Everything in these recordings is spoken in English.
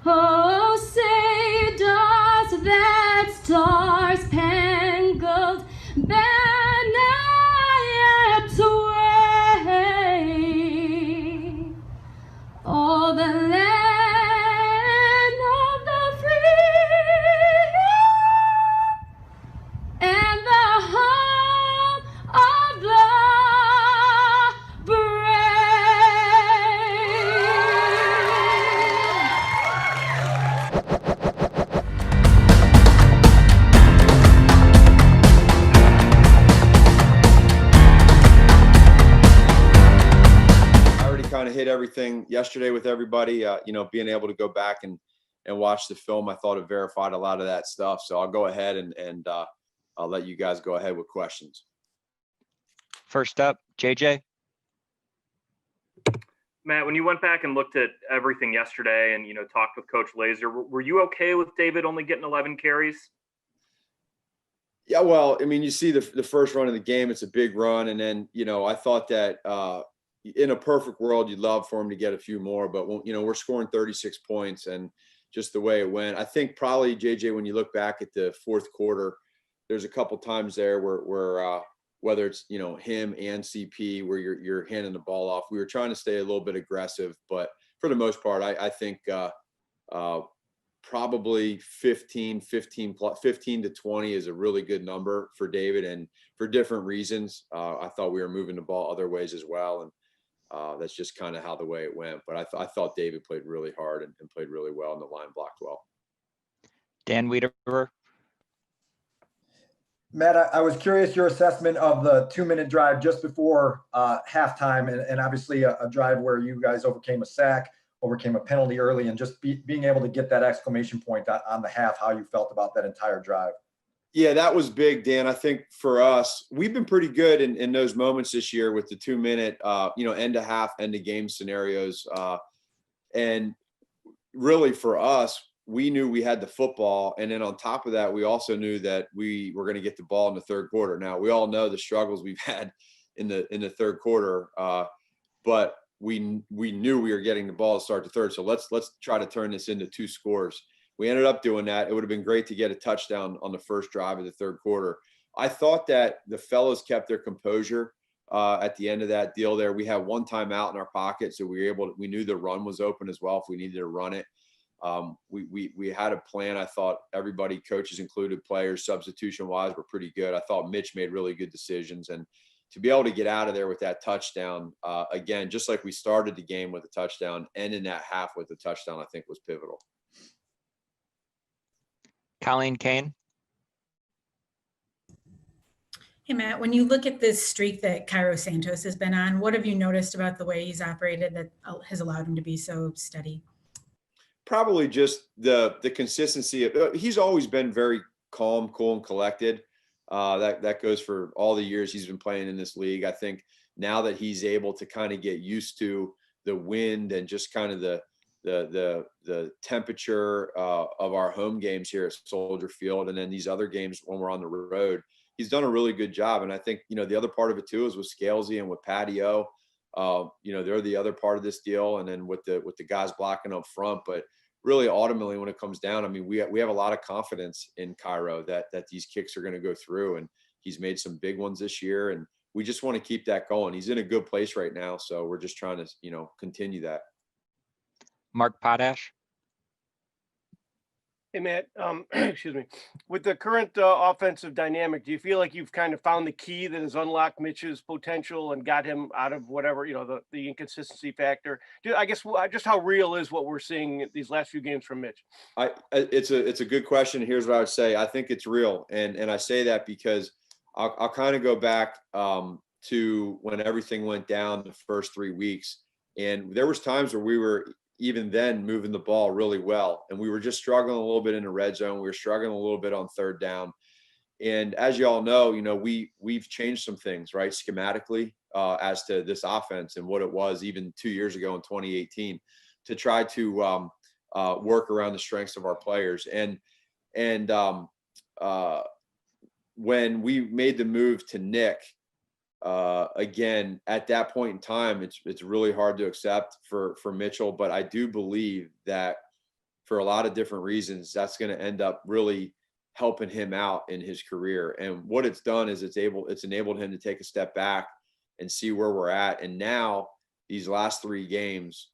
Oh, say does that star-spangled banner yet wave o'er the land of the free and the home of the kind of hit everything yesterday with everybody. Being able to go back and watch the film, I thought it verified a lot of that stuff. So I'll go ahead and I'll let you guys go ahead with questions. First up, JJ. Matt, when you went back and looked at everything yesterday and, talked with Coach Laser, were you okay with David only getting 11 carries? Yeah, well, I mean, you see the first run of the game, it's a big run. And then, I thought that in a perfect world, you'd love for him to get a few more. But, we're scoring 36 points and just the way it went. I think probably, JJ, when you look back at the fourth quarter, there's a couple times there where whether it's, him and CP, where you're handing the ball off, we were trying to stay a little bit aggressive. But for the most part, I think probably 15 to 20 is a really good number for David, and for different reasons. I thought we were moving the ball other ways as well, and that's just kind of how the way it went. But I thought David played really hard and played really well, and the line blocked well. Dan Wiederer. Matt, I was curious your assessment of the 2-minute drive just before halftime, and obviously a drive where you guys overcame a sack, overcame a penalty early, and just being able to get that exclamation point on the half, how you felt about that entire drive. Yeah, that was big, Dan. I think for us, we've been pretty good in those moments this year with the 2-minute, end to half, end to game scenarios. And really for us, we knew we had the football. And then on top of that, we also knew that we were going to get the ball in the third quarter. Now, we all know the struggles we've had in the third quarter, but we knew we were getting the ball to start the third. So let's try to turn this into 2 scores. We ended up doing that. It would have been great to get a touchdown on the first drive of the third quarter. I thought that the fellas kept their composure at the end of that deal there. We had one timeout in our pocket, so we knew the run was open as well if we needed to run it. We had a plan. I thought everybody, coaches included, players, substitution-wise, were pretty good. I thought Mitch made really good decisions. And to be able to get out of there with that touchdown, again, just like we started the game with a touchdown, ending that half with a touchdown, I think was pivotal. Colleen Kane. Hey, Matt, when you look at this streak that Cairo Santos has been on, what have you noticed about the way he's operated that has allowed him to be so steady? Probably just the consistency. He's always been very calm, cool, and collected. That goes for all the years he's been playing in this league. I think now that he's able to kind of get used to the wind and just kind of the temperature of our home games here at Soldier Field, and then these other games when we're on the road, he's done a really good job. And I think, the other part of it too is with Scalesy and with Patio, they're the other part of this deal. And then with the guys blocking up front, but really ultimately when it comes down, I mean, we have a lot of confidence in Cairo that these kicks are going to go through, and he's made some big ones this year, and we just want to keep that going. He's in a good place right now. So we're just trying to, continue that. Mark Potash. Hey, Matt, excuse me. With the current offensive dynamic, do you feel like you've kind of found the key that has unlocked Mitch's potential and got him out of whatever, the inconsistency factor? I guess just how real is what we're seeing these last few games from Mitch? It's a good question. Here's what I would say. I think it's real. And I say that because I'll kind of go back to when everything went down the first 3 weeks. And there was times where we were even then moving the ball really well, and we were just struggling a little bit in the red zone. We were struggling a little bit on third down. And as you all know, we've changed some things, right, schematically as to this offense and what it was even 2 years ago in 2018 to try to work around the strengths of our players. And when we made the move to Nick, again, at that point in time, it's really hard to accept for Mitchell, but I do believe that for a lot of different reasons, that's going to end up really helping him out in his career. And what it's done is it's enabled him to take a step back and see where we're at. And now these last 3 games,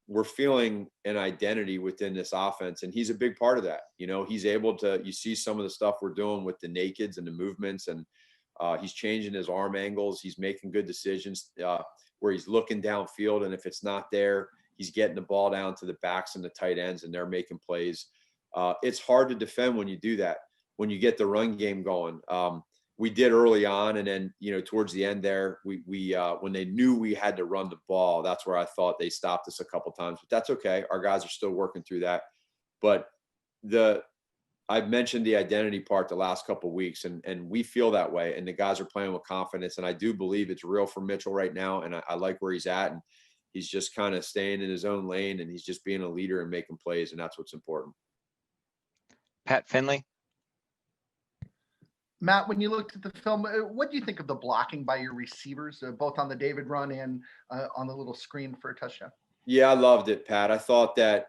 we're feeling an identity within this offense, and he's a big part of that. You know, he's able to, you see some of the stuff we're doing with the nakeds and the movements, and he's changing his arm angles. He's making good decisions where he's looking downfield, and if it's not there, he's getting the ball down to the backs and the tight ends, and they're making plays. It's hard to defend when you do that, when you get the run game going. We did early on, and then, you know, towards the end there, we when they knew we had to run the ball, that's where I thought they stopped us a couple times, but that's okay. Our guys are still working through that. But I've mentioned the identity part the last couple of weeks, and we feel that way, and the guys are playing with confidence, and I do believe it's real for Mitchell right now, and I like where he's at, and he's just kind of staying in his own lane, and he's just being a leader and making plays, and that's what's important. Pat Finley. Matt, when you looked at the film, what do you think of the blocking by your receivers, both on the David run and on the little screen for a touchdown? Yeah, I loved it, Pat. I thought that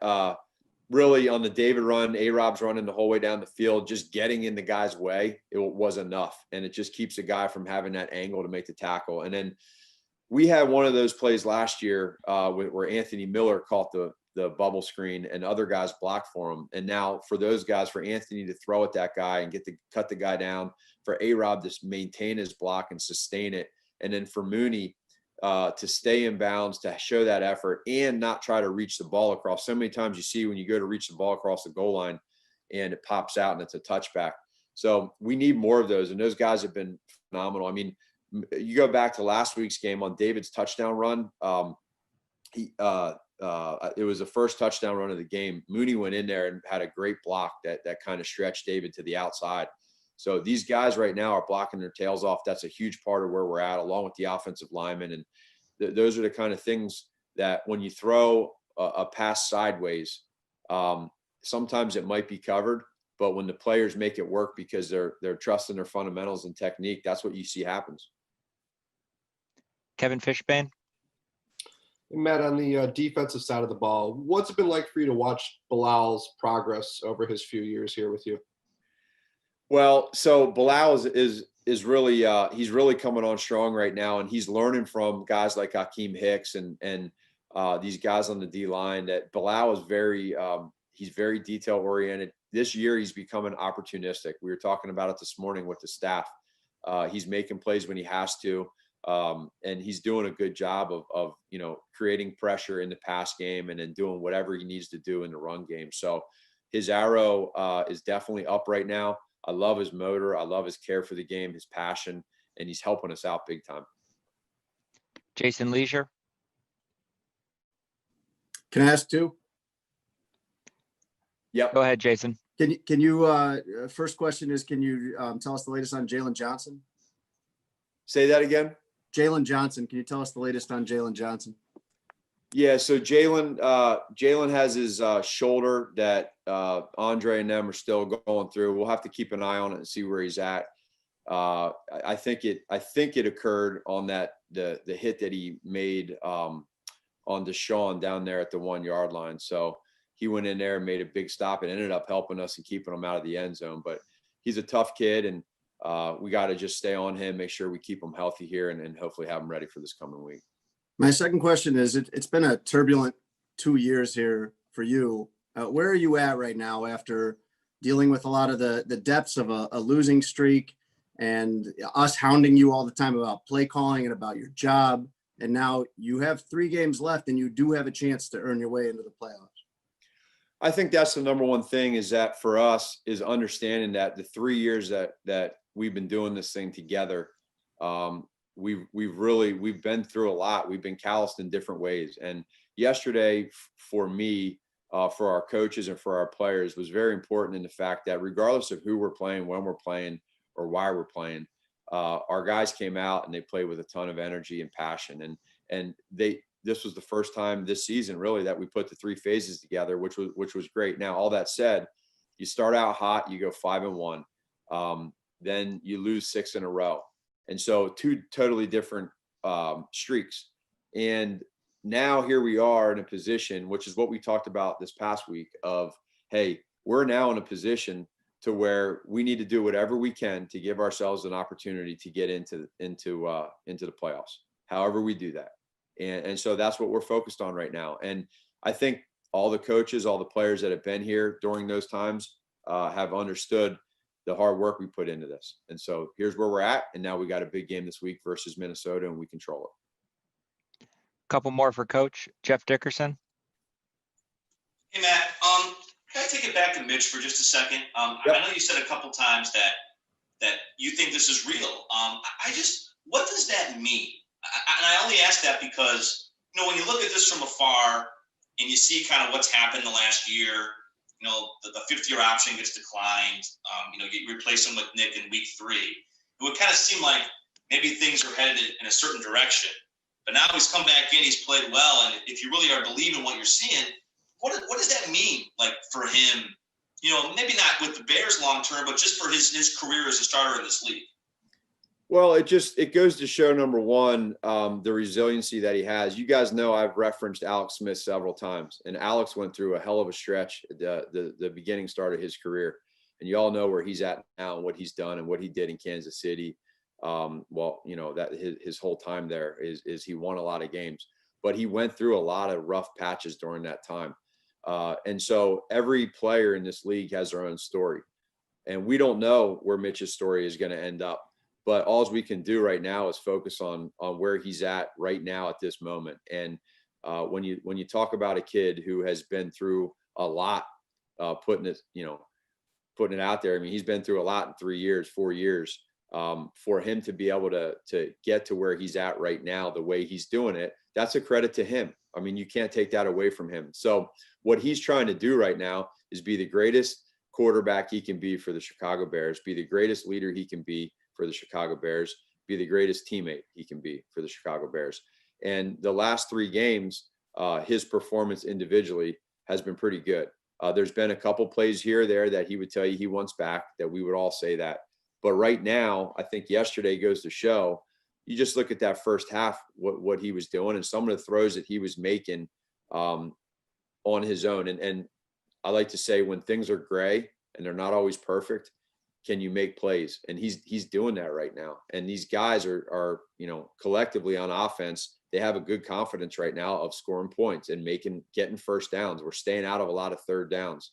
really on the David run, A-Rob's running the whole way down the field, just getting in the guy's way, it was enough. And it just keeps a guy from having that angle to make the tackle. And then we had one of those plays last year where Anthony Miller caught the bubble screen and other guys blocked for him. And now for those guys, for Anthony to throw at that guy and cut the guy down, for A-Rob to maintain his block and sustain it, and then for Mooney to stay in bounds, to show that effort and not try to reach the ball across. So many times you see when you go to reach the ball across the goal line and it pops out and it's a touchback. So we need more of those, and those guys have been phenomenal. I mean, you go back to last week's game on David's touchdown run. It was the first touchdown run of the game. Mooney went in there and had a great block that kind of stretched David to the outside. So these guys right now are blocking their tails off. That's a huge part of where we're at, along with the offensive linemen. And those are the kind of things that when you throw a pass sideways, sometimes it might be covered, but when the players make it work because they're trusting their fundamentals and technique, that's what you see happens. Kevin Fishbane. Matt, on the defensive side of the ball, what's it been like for you to watch Bilal's progress over his few years here with you? Well, so Bilal is really he's really coming on strong right now, and he's learning from guys like Hakeem Hicks and these guys on the D line. That Bilal is he's very detail oriented. This year he's becoming opportunistic. We were talking about it this morning with the staff. He's making plays when he has to. And he's doing a good job of creating pressure in the pass game and then doing whatever he needs to do in the run game. So his arrow is definitely up right now. I love his motor. I love his care for the game, his passion, and he's helping us out big time. Jason Leisure. Can I ask two? Yep. Go ahead, Jason. Can you first question is, can you tell us the latest on Jalen Johnson? Say that again. Jalen Johnson. Can you tell us the latest on Jalen Johnson? Yeah, so Jalen has his shoulder that Andre and them are still going through. We'll have to keep an eye on it and see where he's at. I think it occurred on the hit that he made on Deshaun down there at the 1 yard line. So he went in there and made a big stop and ended up helping us and keeping him out of the end zone. But he's a tough kid, and we got to just stay on him, make sure we keep him healthy here, and hopefully have him ready for this coming week. My second question is, it's been a turbulent 2 years here for you. Where are you at right now after dealing with a lot of the depths of a losing streak and us hounding you all the time about play calling and about your job? And now you have 3 games left and you do have a chance to earn your way into the playoffs. I think that's the number one thing, is that for us is understanding that the 3 years that we've been doing this thing together, we've been through a lot. We've been calloused in different ways. And yesterday for me, for our coaches and for our players, was very important in the fact that regardless of who we're playing, when we're playing, or why we're playing, our guys came out and they played with a ton of energy and passion. And this was the first time this season really that we put the 3 phases together, which was great. Now, all that said, you start out hot, you go 5-1, then you lose 6 in a row. And so 2 totally different streaks. And now here we are in a position, which is what we talked about this past week of, hey, we're now in a position to where we need to do whatever we can to give ourselves an opportunity to get into the playoffs, however we do that. And so that's what we're focused on right now. And I think all the coaches, all the players that have been here during those times have understood the hard work we put into this. And so here's where we're at. And now we got a big game this week versus Minnesota, and we control it. Couple more for Coach Jeff Dickerson. Hey, Matt, can I take it back to Mitch for just a second? Yep. I know you said a couple times that you think this is real. What does that mean? And I only ask that because, when you look at this from afar and you see kind of what's happened the last year, the fifth-year option gets declined. You replace him with Nick in week 3. It would kind of seem like maybe things are headed in a certain direction. But now he's come back in, he's played well, and if you really are believing what you're seeing, what does that mean, like, for him? Maybe not with the Bears long term, but just for his career as a starter in this league. Well, it goes to show, number one, the resiliency that he has. You guys know I've referenced Alex Smith several times, and Alex went through a hell of a stretch at the beginning start of his career. And you all know where he's at now and what he's done and what he did in Kansas City. That his whole time there is he won a lot of games, but he went through a lot of rough patches during that time. And so every player in this league has their own story, and we don't know where Mitch's story is going to end up. But all we can do right now is focus on where he's at right now at this moment. And when you talk about a kid who has been through a lot, putting it out there. I mean, he's been through a lot in 3 years, 4 years. For him to be able to get to where he's at right now, the way he's doing it, that's a credit to him. I mean, you can't take that away from him. So what he's trying to do right now is be the greatest quarterback he can be for the Chicago Bears, be the greatest leader he can be for the Chicago Bears, be the greatest teammate he can be for the Chicago Bears. And the last 3 games, his performance individually has been pretty good. There's been a couple plays here or there that he would tell you he wants back, that we would all say that. But right now, I think yesterday goes to show, you just look at that first half, what he was doing and some of the throws that he was making on his own. And I like to say, when things are gray and they're not always perfect, can you make plays? And he's doing that right now. And these guys are collectively on offense, they have a good confidence right now of scoring points and getting first downs. We're staying out of a lot of third downs.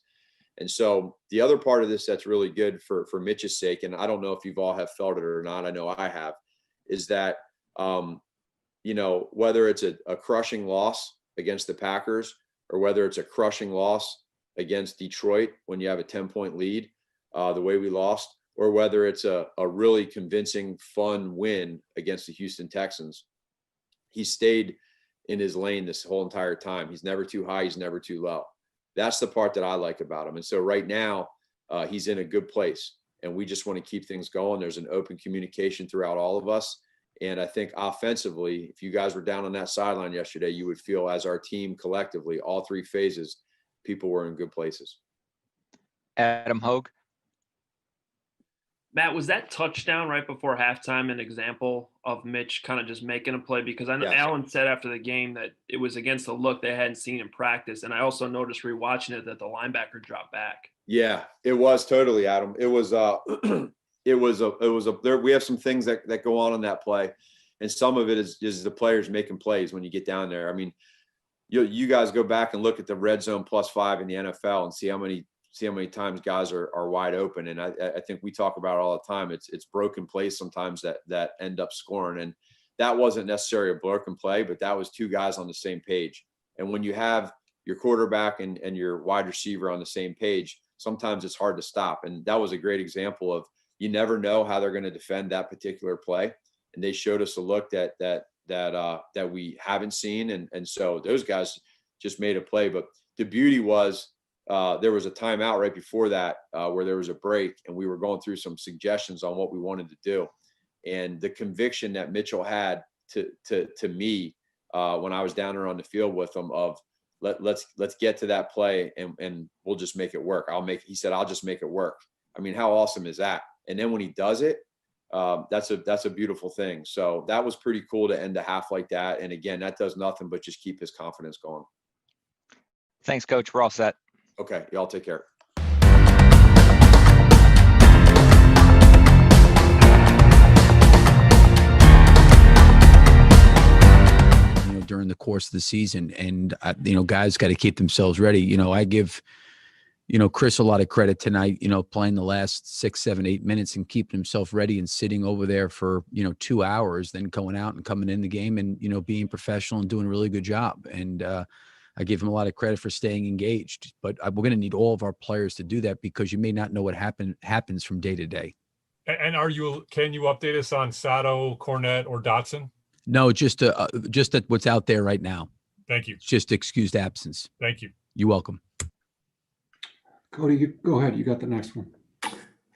And so the other part of this that's really good for Mitch's sake, and I don't know if you've all have felt it or not, I know I have, is that, whether it's a crushing loss against the Packers or whether it's a crushing loss against Detroit when you have a 10-point lead, the way we lost, or whether it's a really convincing, fun win against the Houston Texans, he stayed in his lane this whole entire time. He's never too high. He's never too low. That's the part that I like about him. And so right now, he's in a good place, and we just want to keep things going. There's an open communication throughout all of us. And I think offensively, if you guys were down on that sideline yesterday, you would feel, as our team collectively, all 3 phases, people were in good places. Adam Hogue. Matt, was that touchdown right before halftime an example of Mitch kind of just making a play? Because I know Yes. Allen said after the game that it was against a look they hadn't seen in practice. And I also noticed rewatching it that the linebacker dropped back. Yeah, it was totally, Adam. It was we have some things that go on in that play, and some of it is the players making plays when you get down there. I mean, you guys go back and look at the red zone +5 in the NFL and see how many times guys are wide open. And I think we talk about it all the time. It's broken plays sometimes that end up scoring. And that wasn't necessarily a broken play, but that was 2 guys on the same page. And when you have your quarterback and your wide receiver on the same page, sometimes it's hard to stop. And that was a great example of, you never know how they're going to defend that particular play. And they showed us a look that we haven't seen. And so those guys just made a play. But the beauty was, there was a timeout right before that where there was a break, and we were going through some suggestions on what we wanted to do. And the conviction that Mitchell had to me when I was down there on the field with him of let's get to that play and we'll just make it work. He said, I'll just make it work. I mean, how awesome is that? And then when he does it, that's a beautiful thing. So that was pretty cool to end a half like that. And again, that does nothing but just keep his confidence going. Thanks, Coach. We're all set. Okay, y'all take care. During the course of the season, and guys got to keep themselves ready. I give Chris a lot of credit tonight, playing the last 6, 7, 8 minutes and keeping himself ready and sitting over there for 2 hours, then going out and coming in the game and being professional and doing a really good job. And I give him a lot of credit for staying engaged, but we're going to need all of our players to do that, because you may not know what happens from day to day. And can you update us on Sato, Cornette, or Dotson? No, just at what's out there right now. Thank you. It's just excused absence. Thank you. You're welcome. Cody, go ahead. You got the next one.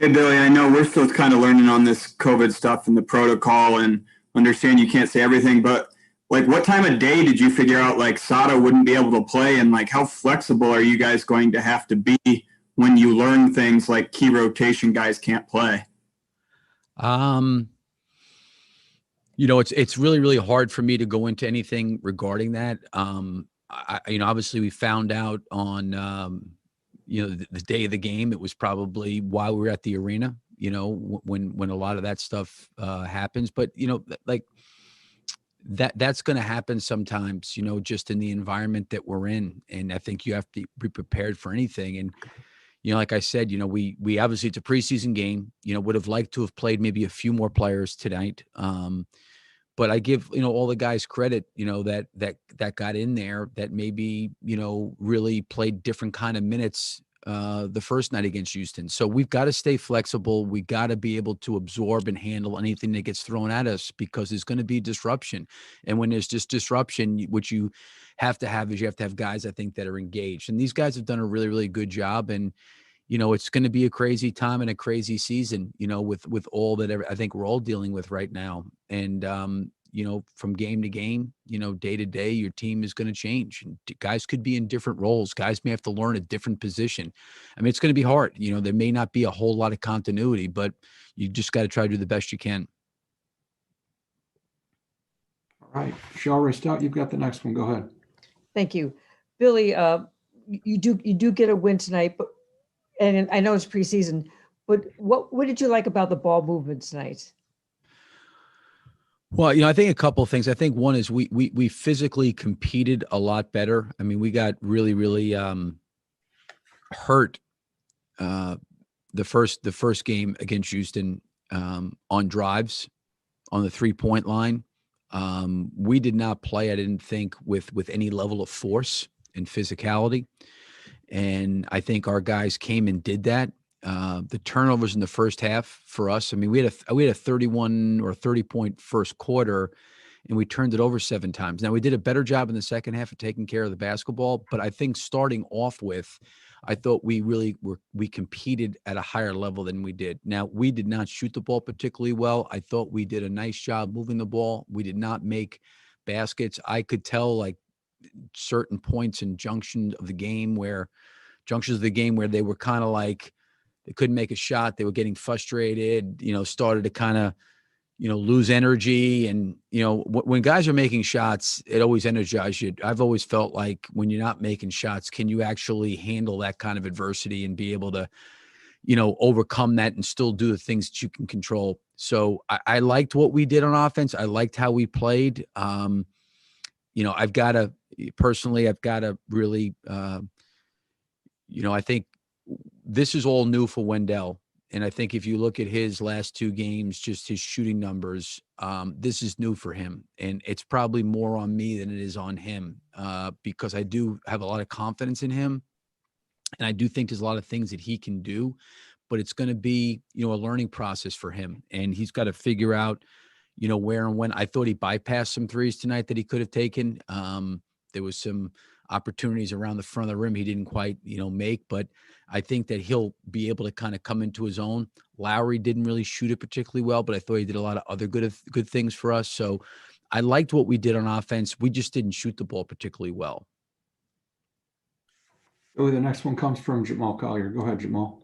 Hey, Billy, I know we're still kind of learning on this COVID stuff and the protocol, and understand you can't say everything, but like, what time of day did you figure out like Sato wouldn't be able to play, and like how flexible are you guys going to have to be when you learn things like key rotation guys can't play? It's really, really hard for me to go into anything regarding that. Obviously we found out on, the day of the game. It was probably while we were at the arena, when a lot of that stuff happens. But, like that's going to happen sometimes, just in the environment that we're in. And I think you have to be prepared for anything. And, like I said, we obviously, it's a preseason game, would have liked to have played maybe a few more players tonight. But I give, all the guys credit, that got in there, that maybe, really played different kind of minutes the first night against Houston. So we've got to stay flexible. We got to be able to absorb and handle anything that gets thrown at us, because there's going to be disruption. And when there's just disruption, what you have to have is you have to have guys, I think, that are engaged. And these guys have done a really, really good job. And, it's going to be a crazy time and a crazy season, with all that I think we're all dealing with right now. And, from game to game, day to day, your team is going to change. And guys could be in different roles. Guys may have to learn a different position. I mean, it's going to be hard. There may not be a whole lot of continuity, but you just got to try to do the best you can. All right. Michelle Restout, you've got the next one. Go ahead. Thank you. Billy, you do get a win tonight, but and I know it's preseason, but what did you like about the ball movement tonight? Well, I think a couple of things. I think one is we physically competed a lot better. I mean, we got really, really hurt the first game against Houston on drives on the 3-point line. We did not play, I didn't think, with any level of force and physicality. And I think our guys came and did that. The turnovers in the first half for us, I mean, we had a 31 or 30-point first quarter, and we turned it over 7 times. Now, we did a better job in the second half of taking care of the basketball, but I think starting off with, I thought we competed at a higher level than we did. Now, we did not shoot the ball particularly well. I thought we did a nice job moving the ball. We did not make baskets. I could tell, like, certain points in junctions of the game where they were kind of like, they couldn't make a shot. They were getting frustrated, started to kind of, lose energy. And, when guys are making shots, it always energizes you. I've always felt like when you're not making shots, can you actually handle that kind of adversity and be able to, overcome that and still do the things that you can control? So I liked what we did on offense. I liked how we played. I've got to really, I think this is all new for Wendell. And I think if you look at his last 2 games, just his shooting numbers, this is new for him. And it's probably more on me than it is on him, because I do have a lot of confidence in him. And I do think there's a lot of things that he can do, but it's going to be, a learning process for him. And he's got to figure out, where and when. I thought he bypassed some threes tonight that he could have taken. There was some opportunities around the front of the rim he didn't quite, make, but I think that he'll be able to kind of come into his own. Lowry didn't really shoot it particularly well, but I thought he did a lot of other good things for us. So I liked what we did on offense. We just didn't shoot the ball particularly well. Billy, the next one comes from Jamal Collier. Go ahead, Jamal.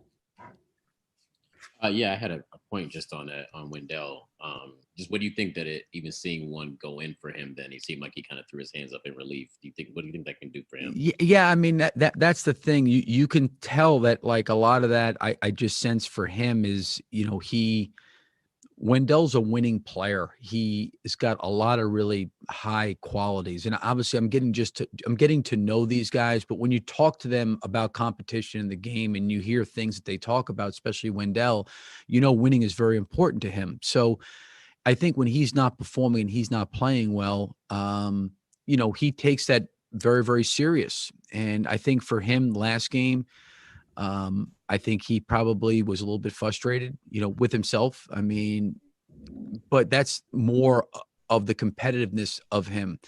Yeah, I had a point just on that on Wendell. Just what do you think that it even seeing one go in for him? Then he seemed like he kind of threw his hands up in relief. What do you think that can do for him? Yeah, I mean that's the thing. You can tell that like a lot of that I just sense for him is, Wendell's a winning player. He has got a lot of really high qualities. And obviously I'm getting to know these guys, but when you talk to them about competition in the game and you hear things that they talk about, especially Wendell, winning is very important to him. So I think when he's not performing and he's not playing well, he takes that very, very serious. And I think for him last game, I think he probably was a little bit frustrated, with himself. I mean, but that's more of the competitiveness of him.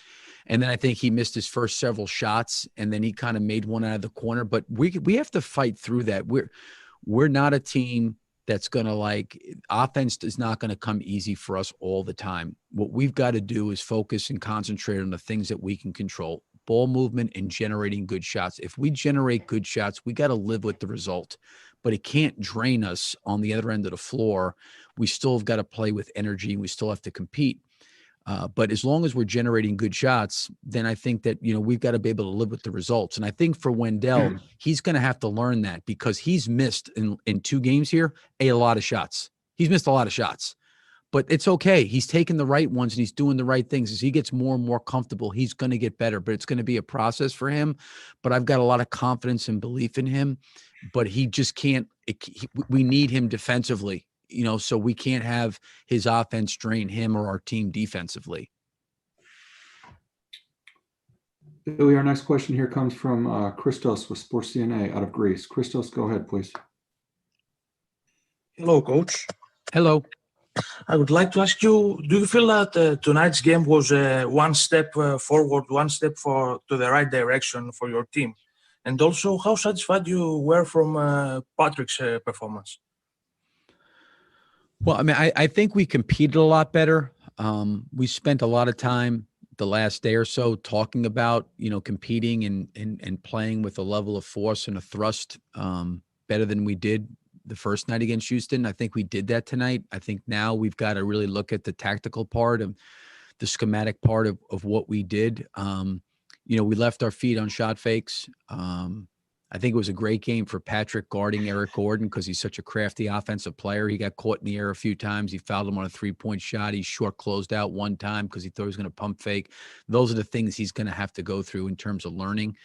And then I think he missed his first several shots, and then he kind of made one out of the corner. But we have to fight through that. We're not a team that's going to offense is not going to come easy for us all the time. What we've got to do is focus and concentrate on the things that we can control. Ball movement and generating good shots. If we generate good shots, we got to live with the result, but it can't drain us on the other end of the floor. We still have got to play with energy. We still have to compete. But as long as we're generating good shots, then I think that, we've got to be able to live with the results. And I think for Wendell, he's going to have to learn that because he's missed in 2 games here, a lot of shots. He's missed a lot of shots. But it's okay. He's taking the right ones and he's doing the right things. As he gets more and more comfortable, he's going to get better. But it's going to be a process for him. But I've got a lot of confidence and belief in him. But he just can't. We need him defensively, so we can't have his offense drain him or our team defensively. Billy, our next question here comes from Christos with Sports DNA out of Greece. Christos, go ahead, please. Hello, Coach. Hello. I would like to ask you, do you feel that tonight's game was one step forward, one step to the right direction for your team? And also, how satisfied you were from Patrick's performance? Well, I mean, I think we competed a lot better. We spent a lot of time the last day or so talking about, competing and playing with a level of force and a thrust better than we did the first night against Houston. I think we did that tonight. I think now we've got to really look at the tactical part of the schematic part of what we did. We left our feet on shot fakes. I think it was a great game for Patrick guarding Eric Gordon because he's such a crafty offensive player. He got caught in the air a few times. He fouled him on a 3-point shot. He short closed out one time because he thought he was going to pump fake. Those are the things he's going to have to go through in terms of learning.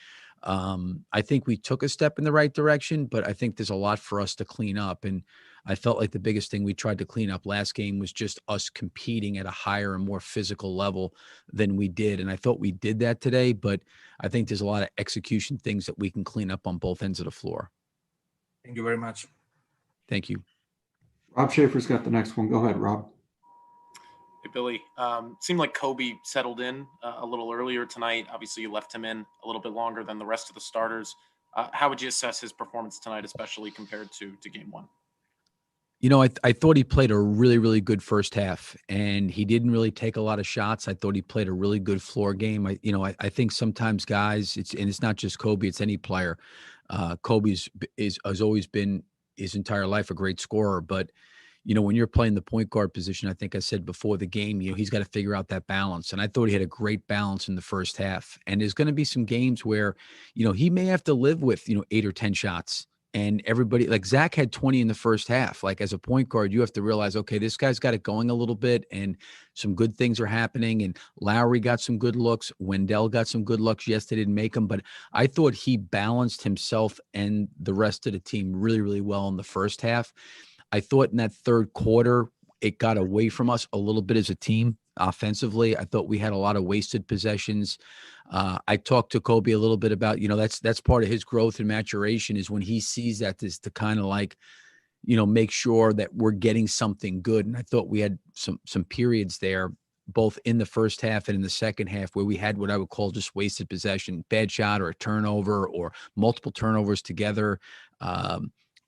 I think we took a step in the right direction, but I think there's a lot for us to clean up. And I felt like the biggest thing we tried to clean up last game was just us competing at a higher and more physical level than we did. And I thought we did that today, but I think there's a lot of execution things that we can clean up on both ends of the floor. Thank you very much. Thank you. Rob Schaefer's got the next one. Go ahead, Rob. Hey, Billy. Seemed like Kobe settled in a little earlier tonight. Obviously, you left him in a little bit longer than the rest of the starters. How would you assess his performance tonight, especially compared to game 1? I thought he played a really, really good first half, and he didn't really take a lot of shots. I thought he played a really good floor game. I think sometimes guys, it's not just Kobe, it's any player. Kobe has always been his entire life a great scorer, but when you're playing the point guard position, I think I said before the game, he's got to figure out that balance. And I thought he had a great balance in the first half. And there's going to be some games where, he may have to live with, 8 or 10 shots. And everybody, like Zach had 20 in the first half. Like as a point guard, you have to realize, okay, this guy's got it going a little bit and some good things are happening. And Lowry got some good looks. Wendell got some good looks. Yes, they didn't make them, but I thought he balanced himself and the rest of the team really, really well in the first half. I thought in that third quarter, it got away from us a little bit as a team offensively. I thought we had a lot of wasted possessions. I talked to Kobe a little bit about, that's part of his growth and maturation is when he sees that is to kind of make sure that we're getting something good. And I thought we had some periods there, both in the first half and in the second half, where we had what I would call just wasted possession, bad shot or a turnover or multiple turnovers together.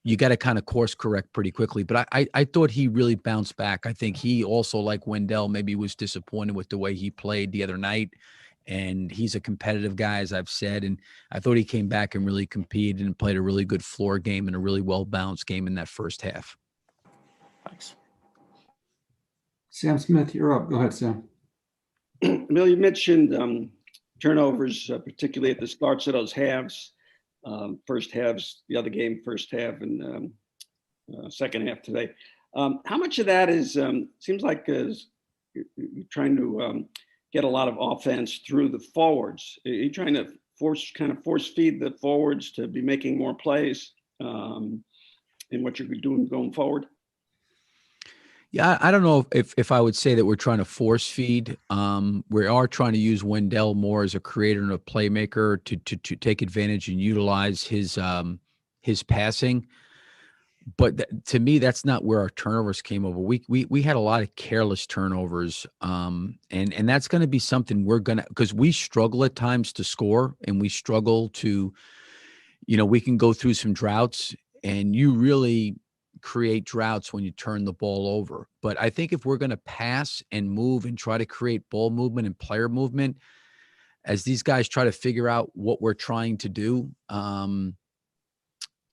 You got to kind of course correct pretty quickly. But I thought he really bounced back. I think he also, like Wendell, maybe was disappointed with the way he played the other night. And he's a competitive guy, as I've said. And I thought he came back and really competed and played a really good floor game and a really well-balanced game in that first half. Thanks. Sam Smith, you're up. Go ahead, Sam. Bill, you mentioned turnovers, particularly at the starts of those halves. First halves, the other game, first half, and second half today. How much of that is seems like you're trying to get a lot of offense through the forwards? Are you trying to force feed the forwards to be making more plays in what you're doing going forward? Yeah, I don't know if I would say that we're trying to force feed. We are trying to use Wendell more as a creator and a playmaker to take advantage and utilize his passing. But to me, that's not where our turnovers came over. We had a lot of careless turnovers, and that's going to be something we're gonna, because we struggle at times to score, and we struggle to, we can go through some droughts, and you really create droughts when you turn the ball over. But I think if we're going to pass and move and try to create ball movement and player movement, as these guys try to figure out what we're trying to do,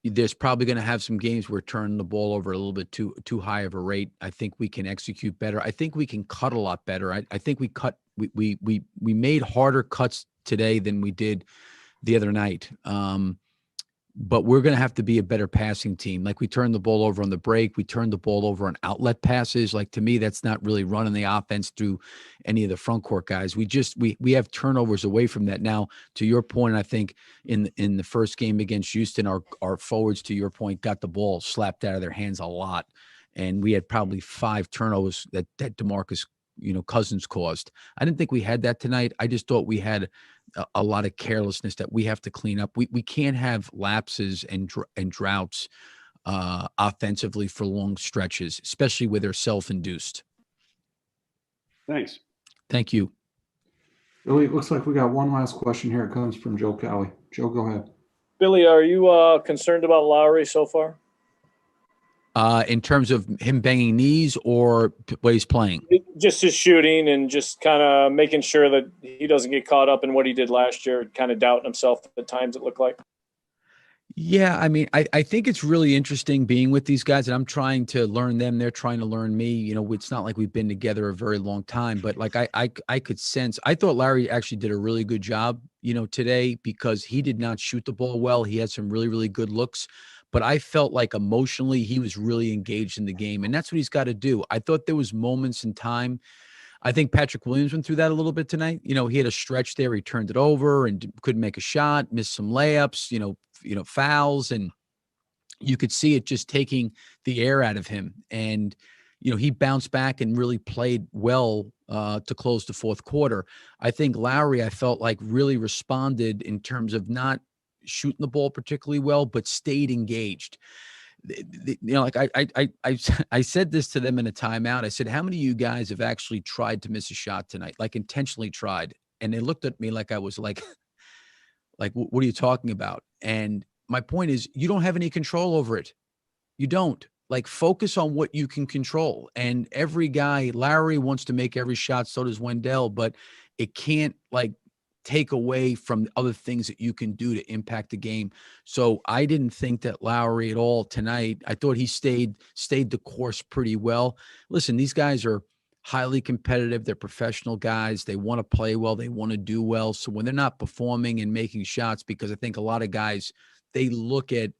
there's probably going to have some games where turning the ball over a little bit too high of a rate. I think we can execute better. I think we can cut a lot better. I think we made harder cuts today than we did the other night. But we're going to have to be a better passing team. Like, we turned the ball over on the break. We turned the ball over on outlet passes. Like, to me, that's not really running the offense through any of the front court guys. We have turnovers away from that. Now, to your point, I think in the first game against Houston, our forwards, to your point, got the ball slapped out of their hands a lot. And we had probably 5 turnovers that DeMarcus Cousins caused. I didn't think we had that tonight. I just thought we had a lot of carelessness that we have to clean up. We can't have lapses and droughts offensively for long stretches, especially where they're self-induced. Thanks. Thank you. Billy, it looks like we got one last question here. It comes from Joe Cowie. Joe, go ahead. Billy, are you concerned about Lowry so far? In terms of him banging knees or what he's playing? Just his shooting and just kind of making sure that he doesn't get caught up in what he did last year, kind of doubting himself at times, it looked like. Yeah, I mean, I think it's really interesting being with these guys, and I'm trying to learn them. They're trying to learn me. It's not like we've been together a very long time, but like I could sense, I thought Larry actually did a really good job, today, because he did not shoot the ball well. He had some really, really good looks. But I felt like emotionally he was really engaged in the game, and that's what he's got to do. I thought there was moments in time. I think Patrick Williams went through that a little bit tonight. He had a stretch there. He turned it over and couldn't make a shot, missed some layups, fouls, and you could see it just taking the air out of him. And, he bounced back and really played well to close the fourth quarter. I think Lowry, I felt like, really responded in terms of not shooting the ball particularly well, but stayed engaged. I said this to them in a timeout. I said, how many of you guys have actually tried to miss a shot tonight? Like, intentionally tried. And they looked at me like I was like, what are you talking about? And my point is, you don't have any control over it. You don't. Like, focus on what you can control. And every guy, Larry wants to make every shot, so does Wendell, but it can't take away from other things that you can do to impact the game. So I didn't think that Lowry at all tonight. I thought he stayed the course pretty well. Listen, these guys are highly competitive. They're professional guys. They want to play well. They want to do well. So when they're not performing and making shots, because I think a lot of guys, they look at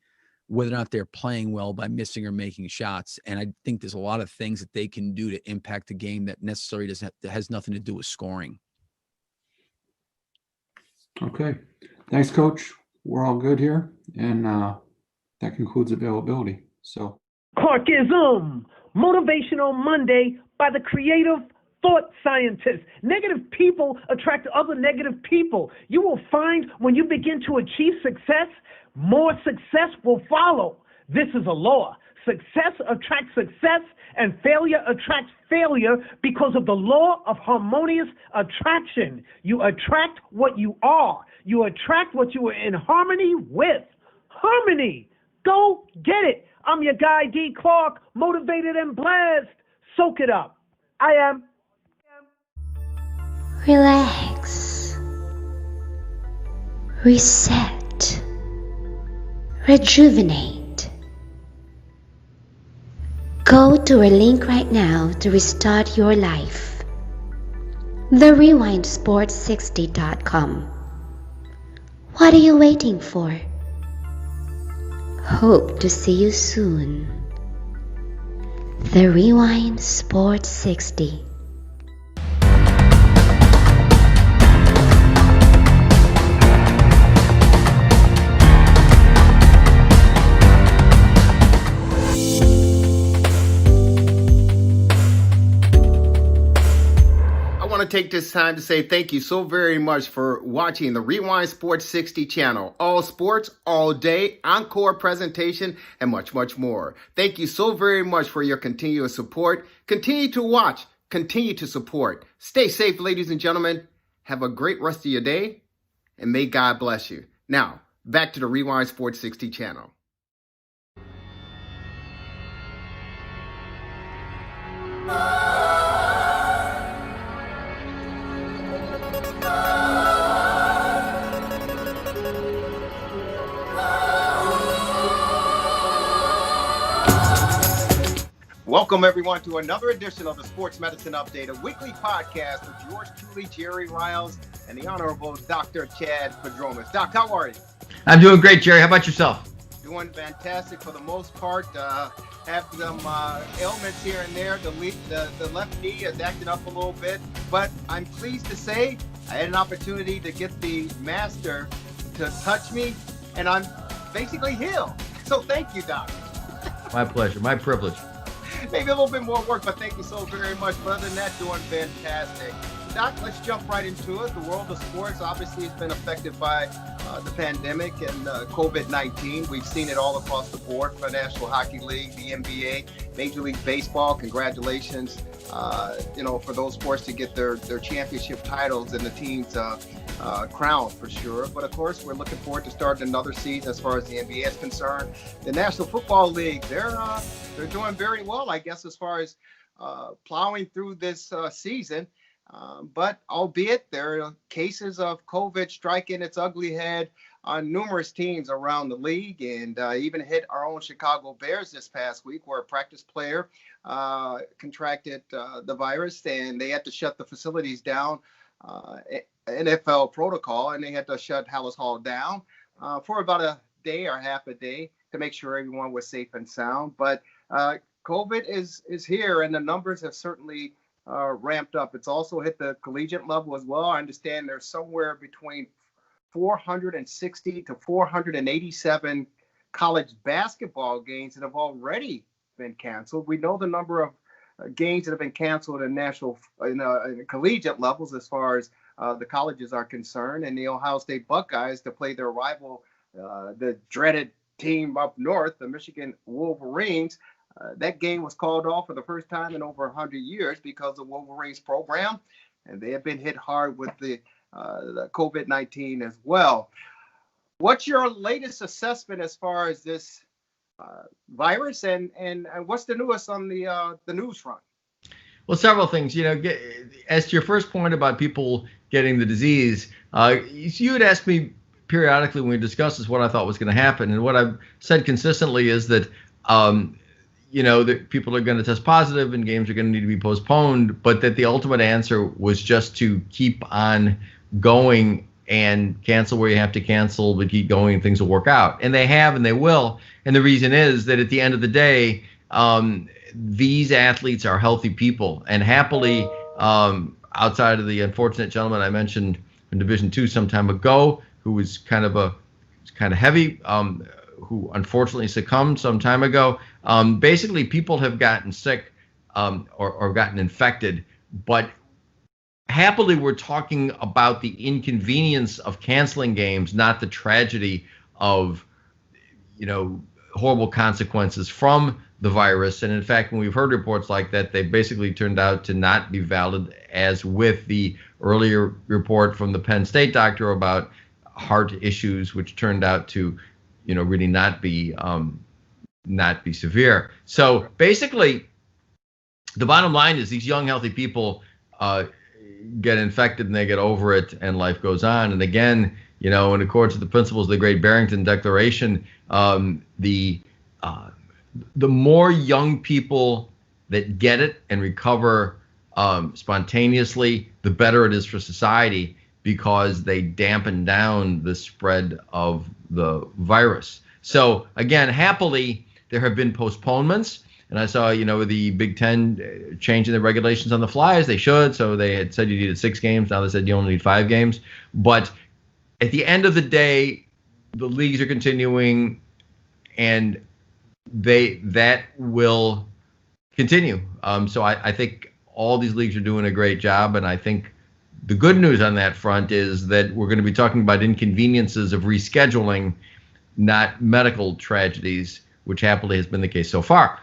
whether or not they're playing well by missing or making shots. And I think there's a lot of things that they can do to impact the game that necessarily has nothing to do with scoring. Okay. Thanks, Coach. We're all good here. And that concludes availability. So, Clarkism, Motivational Monday by the creative thought scientist. Negative people attract other negative people. You will find when you begin to achieve success, more success will follow. This is a law. Success attracts success, and failure attracts failure because of the law of harmonious attraction. You attract what you are. You attract what you are in harmony with. Harmony. Go get it. I'm your guy, D. Clark, motivated and blessed. Soak it up. I am. Relax. Reset. Rejuvenate. Go to our link right now to restart your life. TheRewindSports60.com. What are you waiting for? Hope to see you soon. The Rewind Sports 60. I want to take this time to say thank you so very much for watching the Rewind Sports 60 channel. All sports, all day, encore presentation, and much, much more. Thank you so very much for your continuous support. Continue to watch, continue to support. Stay safe, ladies and gentlemen. Have a great rest of your day, and may God bless you. Now, back to the Rewind Sports 60 channel. Welcome, everyone, to another edition of the Sports Medicine Update, a weekly podcast with yours truly, Jerry Riles, and the Honorable Dr. Chad Padromas. Doc, how are you? I'm doing great, Jerry. How about yourself? Doing fantastic for the most part. Have some ailments here and there. The left knee is acting up a little bit, but I'm pleased to say I had an opportunity to get the master to touch me, and I'm basically healed. So thank you, Doc. My pleasure. My privilege. Maybe a little bit more work, but thank you so very much. But other than that, doing fantastic. Doc, let's jump right into it. The world of sports obviously has been affected by the pandemic and COVID-19. We've seen it all across the board for the National Hockey League, the NBA, Major League Baseball. Congratulations, for those sports to get their championship titles and the teams crowned for sure. But of course, we're looking forward to starting another season as far as the NBA is concerned. The National Football League, they're doing very well, I guess, as far as plowing through this season. But albeit there are cases of COVID striking its ugly head on numerous teams around the league, and even hit our own Chicago Bears this past week, where a practice player contracted the virus, and they had to shut the facilities down, NFL protocol, and they had to shut Hallis Hall down for about a day or half a day to make sure everyone was safe and sound. But COVID is here, and the numbers have certainly ramped up. It's also hit the collegiate level as well. I understand there's somewhere between 460 to 487 college basketball games that have already been canceled. We know the number of games that have been canceled in collegiate levels as far as the colleges are concerned, and the Ohio State Buckeyes to play their rival, the dreaded team up north, the Michigan Wolverines. That game was called off for the first time in over 100 years because of Wolverines program, and they have been hit hard with the COVID-19 as well. What's your latest assessment as far as this virus, and what's the newest on the news front? Well, several things. As to your first point about people getting the disease, you had asked me periodically when we discussed this what I thought was going to happen, and what I've said consistently is that that people are going to test positive and games are going to need to be postponed, but that the ultimate answer was just to keep on going and cancel where you have to cancel, but keep going and things will work out. And they have, and they will. And the reason is that at the end of the day, these athletes are healthy people, and happily, outside of the unfortunate gentleman I mentioned in Division II some time ago, who was kind of heavy, who unfortunately succumbed some time ago. Basically, people have gotten sick or gotten infected, but happily, we're talking about the inconvenience of canceling games, not the tragedy of, horrible consequences from the virus. And in fact, when we've heard reports like that, they basically turned out to not be valid, as with the earlier report from the Penn State doctor about heart issues, which turned out to really not be severe. So basically, the bottom line is these young, healthy people get infected and they get over it, and life goes on. And again, in accordance with the principles of the Great Barrington Declaration, the the more young people that get it and recover spontaneously, the better it is for society, because they dampen down the spread of the virus. So again, happily, there have been postponements. And I saw, the Big Ten changing the regulations on the fly, as they should. So they had said you needed 6 games. Now they said you only need 5 games. But at the end of the day, the leagues are continuing, and that will continue. So I think all these leagues are doing a great job. And I think the good news on that front is that we're going to be talking about inconveniences of rescheduling, not medical tragedies, which happily has been the case so far.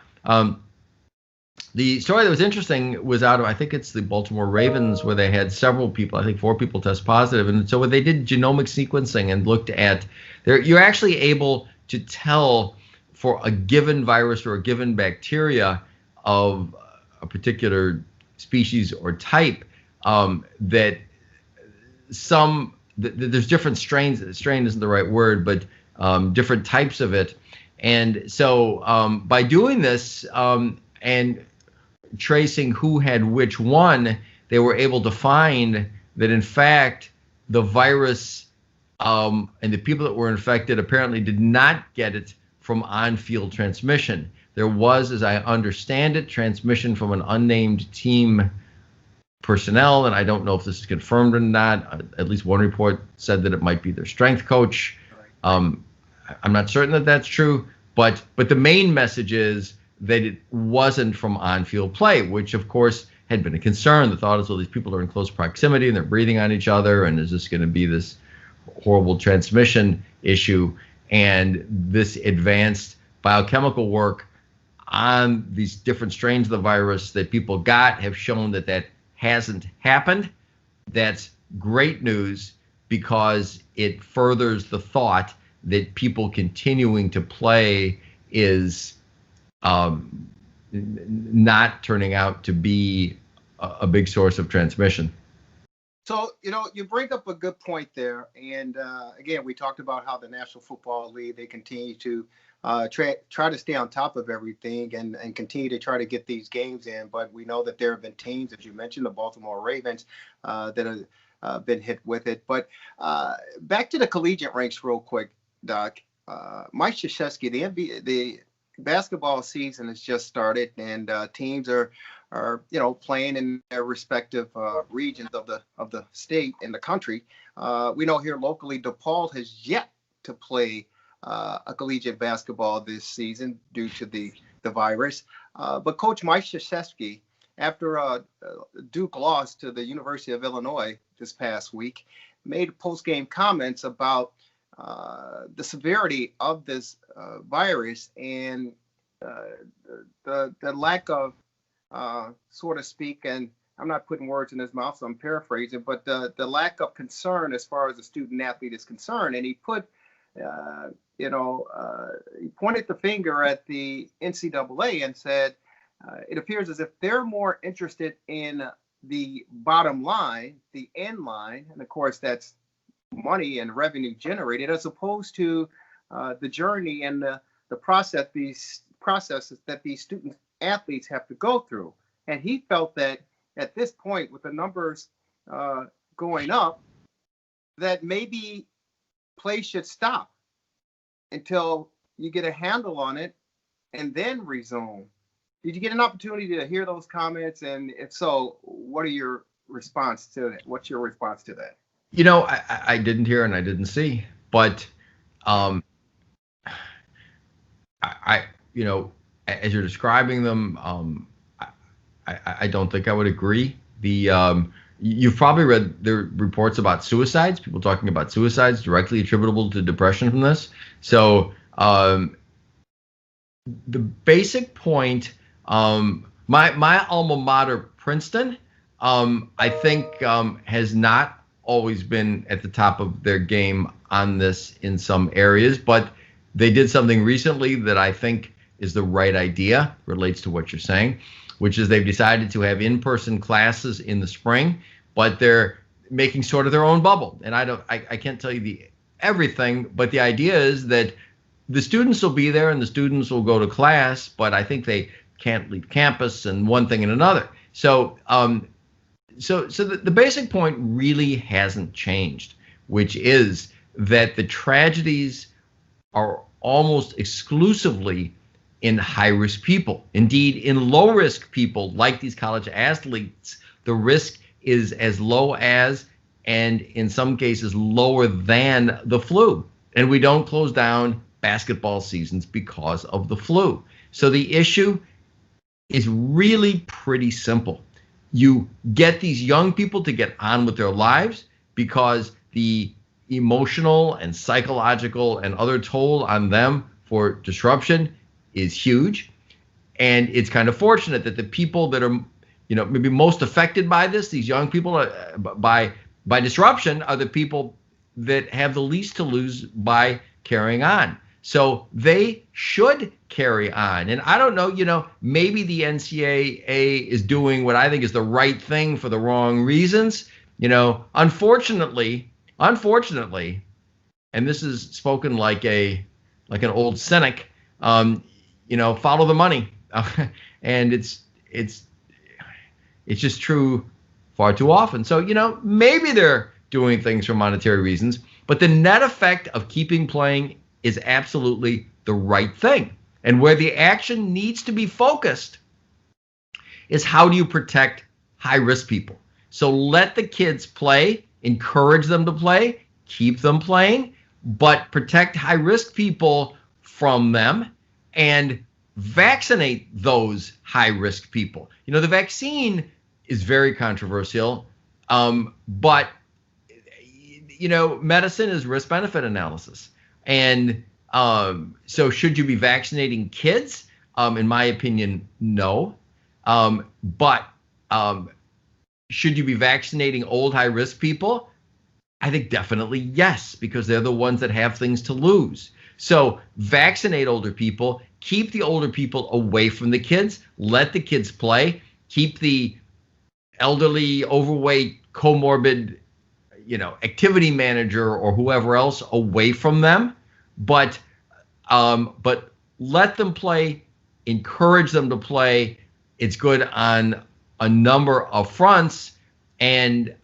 The story that was interesting was out of, I think it's the Baltimore Ravens, where they had several people, I think 4 people test positive. And so when they did genomic sequencing and looked at you're actually able to tell for a given virus or a given bacteria of a particular species or type, that there's different strains. Strain isn't the right word, but different types of it. And so by doing this and tracing who had which one, they were able to find that, in fact, the virus and the people that were infected apparently did not get it from on-field transmission. There was, as I understand it, transmission from an unnamed team personnel, and I don't know if this is confirmed or not. At least one report said that it might be their strength coach. I'm not certain that that's true, but the main message is that it wasn't from on-field play, which of course had been a concern. The thought is, well, these people are in close proximity and they're breathing on each other, and is this going to be this horrible transmission issue? And this advanced biochemical work on these different strains of the virus that people got have shown that that hasn't happened. That's great news, because it furthers the thought that people continuing to play is not turning out to be a big source of transmission. So, you bring up a good point there. And again, we talked about how the National Football League, they continue to try to stay on top of everything and continue to try to get these games in. But we know that there have been teams, as you mentioned, the Baltimore Ravens, that have been hit with it. But back to the collegiate ranks real quick, Doc. Mike Krzyzewski, the basketball season has just started, and teams are playing in their respective regions of the state and the country. We know here locally, DePaul has yet to play a collegiate basketball this season due to the virus. But Coach Mike Krzyzewski, after Duke lost to the University of Illinois this past week, made post-game comments about the severity of this virus and the lack of, so to speak, and I'm not putting words in his mouth, so I'm paraphrasing, but the lack of concern as far as the student athlete is concerned. And he put, he pointed the finger at the NCAA and said, it appears as if they're more interested in the bottom line, the end line, and of course that's money and revenue generated, as opposed to the journey and the processes that these student athletes have to go through. And he felt that at this point, with the numbers going up, that maybe play should stop until you get a handle on it and then resume. Did you get an opportunity to hear those comments? And if so, what are your response to that? What's your response to that? I didn't hear and I didn't see, but as you're describing them, I don't think I would agree. You've probably read the reports about suicides, people talking about suicides directly attributable to depression from this. So the basic point, my alma mater, Princeton, I think has not always been at the top of their game on this in some areas, but they did something recently that I think is the right idea, relates to what you're saying, which is they've decided to have in-person classes in the spring, but they're making sort of their own bubble. And I can't tell you everything, but the idea is that the students will be there and the students will go to class, but I think they can't leave campus and one thing and another. So, the basic point really hasn't changed, which is that the tragedies are almost exclusively in high-risk people. Indeed, in low-risk people, like these college athletes, the risk is as low as, and in some cases lower than, the flu. And we don't close down basketball seasons because of the flu. So the issue is really pretty simple. You get these young people to get on with their lives because the emotional and psychological and other toll on them for disruption is huge. And it's kind of fortunate that the people that are, maybe most affected by this, these young people by disruption, are the people that have the least to lose by carrying on. So they should carry on. And I don't know, maybe the NCAA is doing what I think is the right thing for the wrong reasons. Unfortunately, and this is spoken like an old cynic, follow the money. And it's just true far too often. So, maybe they're doing things for monetary reasons, but the net effect of keeping playing is absolutely the right thing. And where the action needs to be focused is how do you protect high-risk people? So let the kids play, encourage them to play, keep them playing, but protect high-risk people from them and vaccinate those high-risk people. The vaccine is very controversial, but medicine is risk-benefit analysis. And so should you be vaccinating kids? In my opinion, no. But should you be vaccinating old high-risk people? I think definitely yes, because they're the ones that have things to lose. So vaccinate older people, keep the older people away from the kids, let the kids play, keep the elderly, overweight, comorbid, activity manager or whoever else away from them, but let them play, encourage them to play. It's good on a number of fronts. And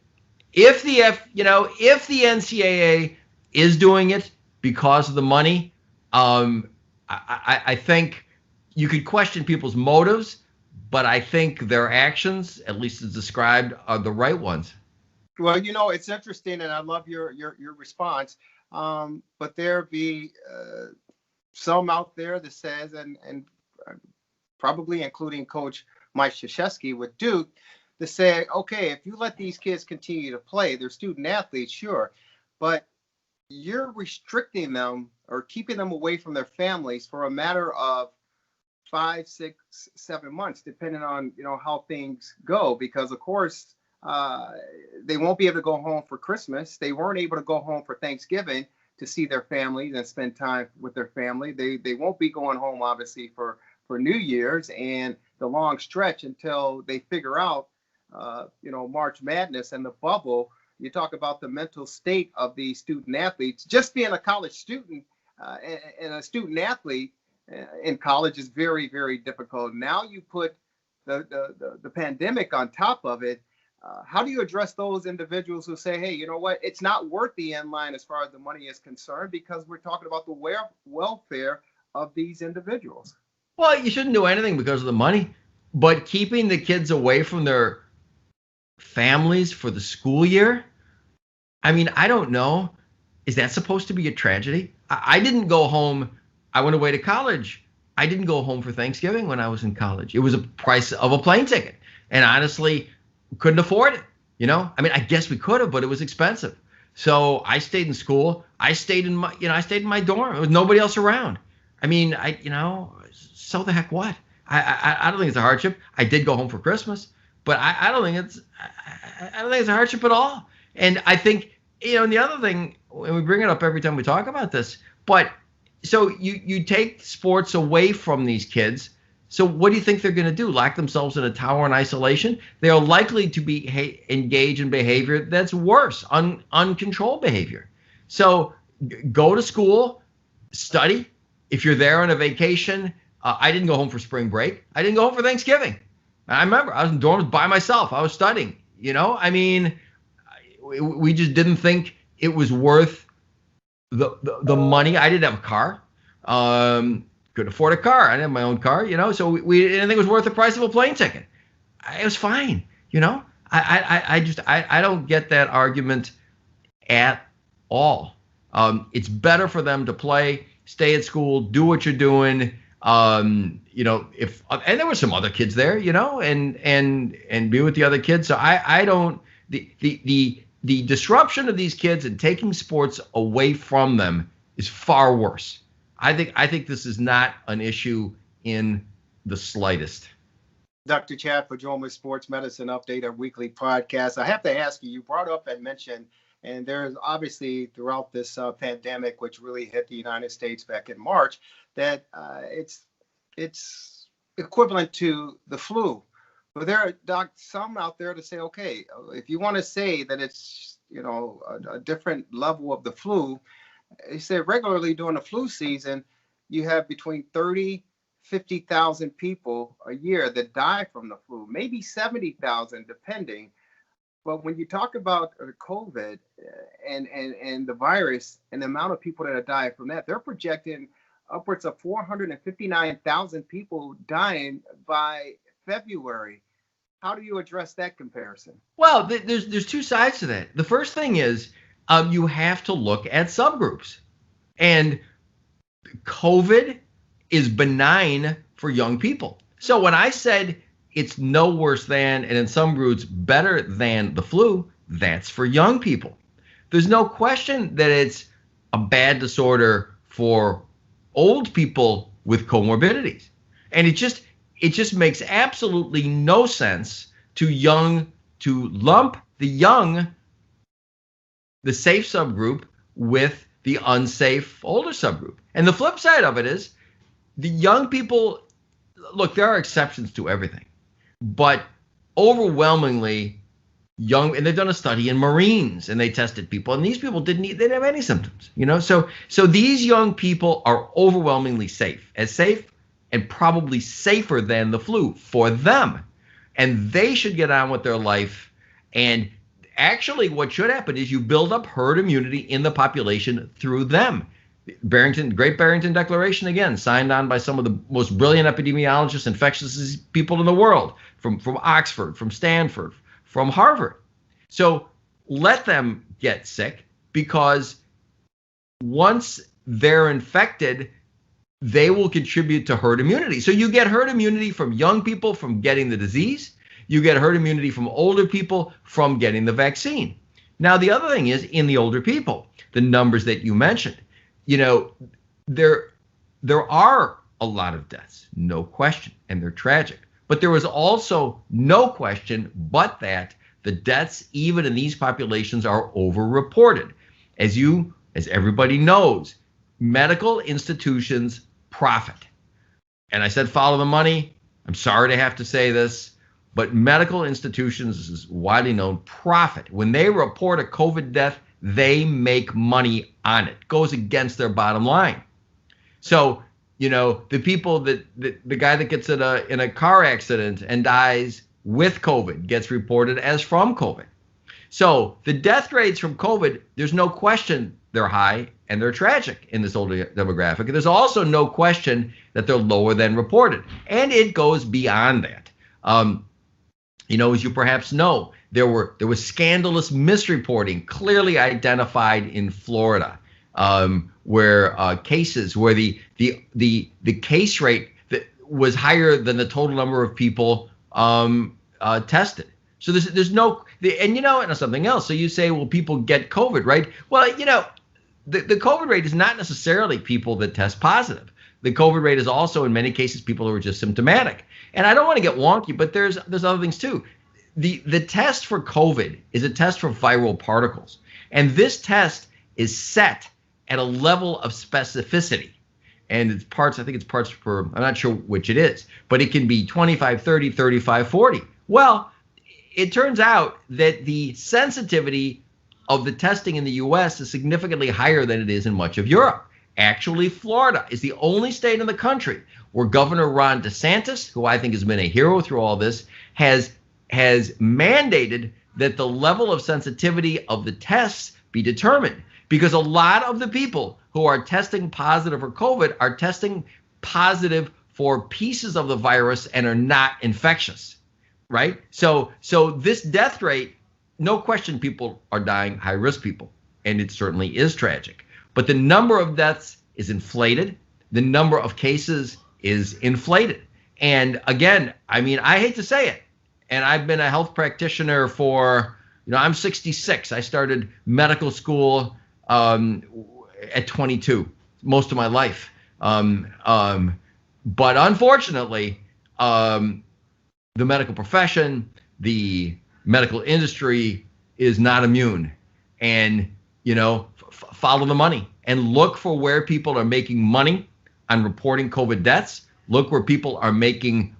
if the NCAA is doing it because of the money, I think you could question people's motives, but I think their actions, at least as described, are the right ones. Well, it's interesting, and I love your response. But there be some out there that says, and probably including Coach Mike Krzyzewski with Duke, that say, okay, if you let these kids continue to play, they're student athletes, sure, but you're restricting them or keeping them away from their families for a matter of 5, 6, 7 months, depending on how things go, because of course they won't be able to go home for Christmas. They weren't able to go home for Thanksgiving to see their families and spend time with their family. They won't be going home obviously for New Year's and the long stretch until they figure out March Madness and the bubble. You talk about the mental state of these student athletes. Just being a college student and a student athlete in college is very, very difficult. Now you put the pandemic on top of it. How do you address those individuals who say, hey, you know what, it's not worth the end line as far as the money is concerned, because we're talking about the welfare of these individuals? Well, you shouldn't do anything because of the money, but keeping the kids away from their families for the school year, I mean, I don't know. Is that supposed to be a tragedy? I didn't go home. I went away to college. I didn't go home for Thanksgiving when I was in college. It was a price of a plane ticket. And honestly, couldn't afford it. I mean, I guess we could have, but it was expensive. So I stayed in school. I stayed in my dorm. There was nobody else around. I mean, so the heck what? I don't think it's a hardship. I did go home for Christmas, but I don't think it's a hardship at all. And I think, and the other thing, and we bring it up every time we talk about this, but so you take sports away from these kids. So what do you think they're going to do? Lock themselves in a tower in isolation? They are likely to be engage in behavior that's worse, uncontrolled behavior. So go to school, study, If you're there on a vacation, I didn't go home for spring break. I didn't go home for Thanksgiving. I remember I was in dorms by myself. I was studying, I mean, we just didn't think it was worth the money. I didn't have a car. Couldn't afford a car. I didn't have my own car, so we didn't think it was worth the price of a plane ticket. It was fine, I don't get that argument at all. It's better for them to play, stay at school, do what you're doing. And there were some other kids there, and be with the other kids. So I don't, the disruption of these kids and taking sports away from them is far worse. I think this is not an issue in the slightest. Dr. Chad for Joyman Sports Medicine Update, our weekly podcast. I have to ask you, you brought up and mentioned, and there's obviously throughout this pandemic, which really hit the United States back in March, that it's equivalent to the flu. But there are some out there to say, okay, if you want to say that it's a different level of the flu, they say regularly during the flu season, you have between 50,000 people a year that die from the flu, maybe 70,000 depending. But when you talk about COVID and the virus and the amount of people that are dying from that, they're projecting upwards of 459,000 people dying by February. How do you address that comparison? Well, there's two sides to that. The first thing is you have to look at subgroups. And COVID is benign for young people. So when I said it's no worse than, and in some groups better than the flu, that's for young people. There's no question that it's a bad disorder for old people with comorbidities. And it just makes absolutely no sense to lump the safe subgroup with the unsafe older subgroup. And the flip side of it is the young people, look, there are exceptions to everything, but overwhelmingly young, and they've done a study in Marines and they tested people, and these people they didn't have any symptoms, so these young people are overwhelmingly safe and probably safer than the flu for them, and they should get on with their life. And actually what should happen is you build up herd immunity in the population through them. Great Barrington Declaration, again, signed on by some of the most brilliant epidemiologists, infectious disease people in the world, from Oxford, from Stanford, from Harvard. So let them get sick, because once they're infected, they will contribute to herd immunity. So you get herd immunity from young people from getting the disease. You get herd immunity from older people from getting the vaccine. Now, the other thing is, in the older people, the numbers that you mentioned, there are a lot of deaths, no question, and they're tragic. But there was also no question but that the deaths, even in these populations, are overreported. As everybody knows, medical institutions profit. And I said follow the money. I'm sorry to have to say this, but medical institutions, this is widely known, profit. When they report a COVID death, they make money on it. Goes against their bottom line. So, the people the guy that gets in a car accident and dies with COVID gets reported as from COVID. So the death rates from COVID, there's no question they're high and they're tragic in this older demographic. And there's also no question that they're lower than reported. And it goes beyond that. As you perhaps know, there was scandalous misreporting clearly identified in Florida, where cases where the case rate that was higher than the total number of people tested. So there's no, and something else. So you say, well, people get COVID, right? Well, the COVID rate is not necessarily people that test positive. The COVID rate is also, in many cases, people who are just symptomatic. And I don't want to get wonky, but there's other things too. The test for COVID is a test for viral particles. And this test is set at a level of specificity. And it's parts, I think it's parts per, I'm not sure which it is, but it can be 25, 30, 35, 40. Well, it turns out that the sensitivity of the testing in the US is significantly higher than it is in much of Europe. Actually, Florida is the only state in the country where Governor Ron DeSantis, who I think has been a hero through all this, has mandated that the level of sensitivity of the tests be determined, because a lot of the people who are testing positive for COVID are testing positive for pieces of the virus and are not infectious, right? So this death rate, no question, people are dying, high risk people, and it certainly is tragic. But the number of deaths is inflated. The number of cases is inflated. And again, I mean, I hate to say it, and I've been a health practitioner for, I'm 66. I started medical school at 22, most of my life. But unfortunately, the medical profession, the medical industry is not immune. And, follow the money and look for where people are making money on reporting COVID deaths. Look where people are making,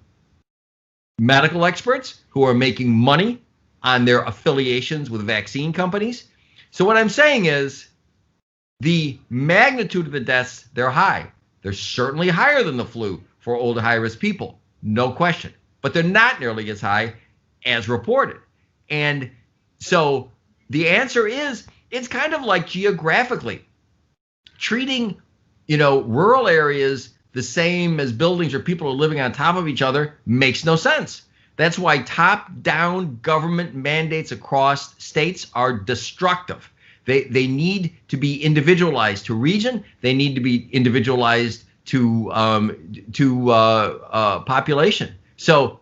medical experts who are making money on their affiliations with vaccine companies. So what I'm saying is the magnitude of the deaths, they're high. They're certainly higher than the flu for older, high-risk people, no question. But they're not nearly as high as reported. And so the answer is, it's kind of like geographically treating, rural areas the same as buildings where people are living on top of each other makes no sense. That's why top-down government mandates across states are destructive. They need to be individualized to region. They need to be individualized to population. So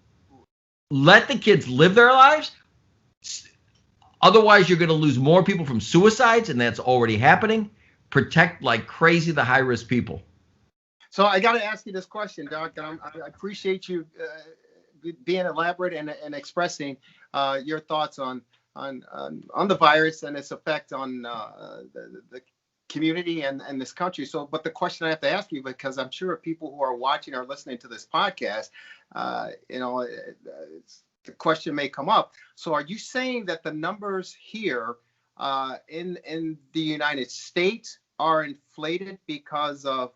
let the kids live their lives. Otherwise, you're going to lose more people from suicides, and that's already happening. Protect like crazy the high-risk people. So I got to ask you this question, Doc. And I appreciate you being elaborate and expressing your thoughts on the virus and its effect on the community and this country. So, but the question I have to ask you, because I'm sure people who are watching or listening to this podcast, the question may come up. So are you saying that the numbers here in the United States are inflated because of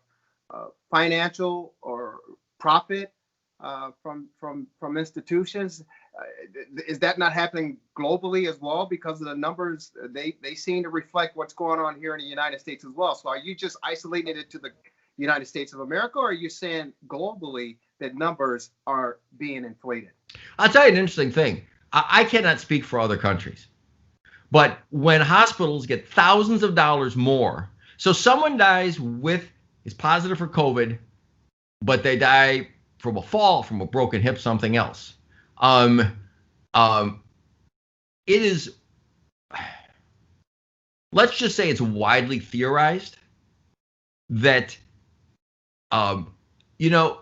financial or profit from institutions? Is that not happening globally as well? Because of the numbers, they seem to reflect what's going on here in the United States as well. So are you just isolating it to the United States of America, or are you saying globally that numbers are being inflated? I'll tell you an interesting thing. I cannot speak for other countries, but when hospitals get thousands of dollars more, so someone is positive for COVID, but they die from a fall, from a broken hip, something else. It is, let's just say it's widely theorized that, I'm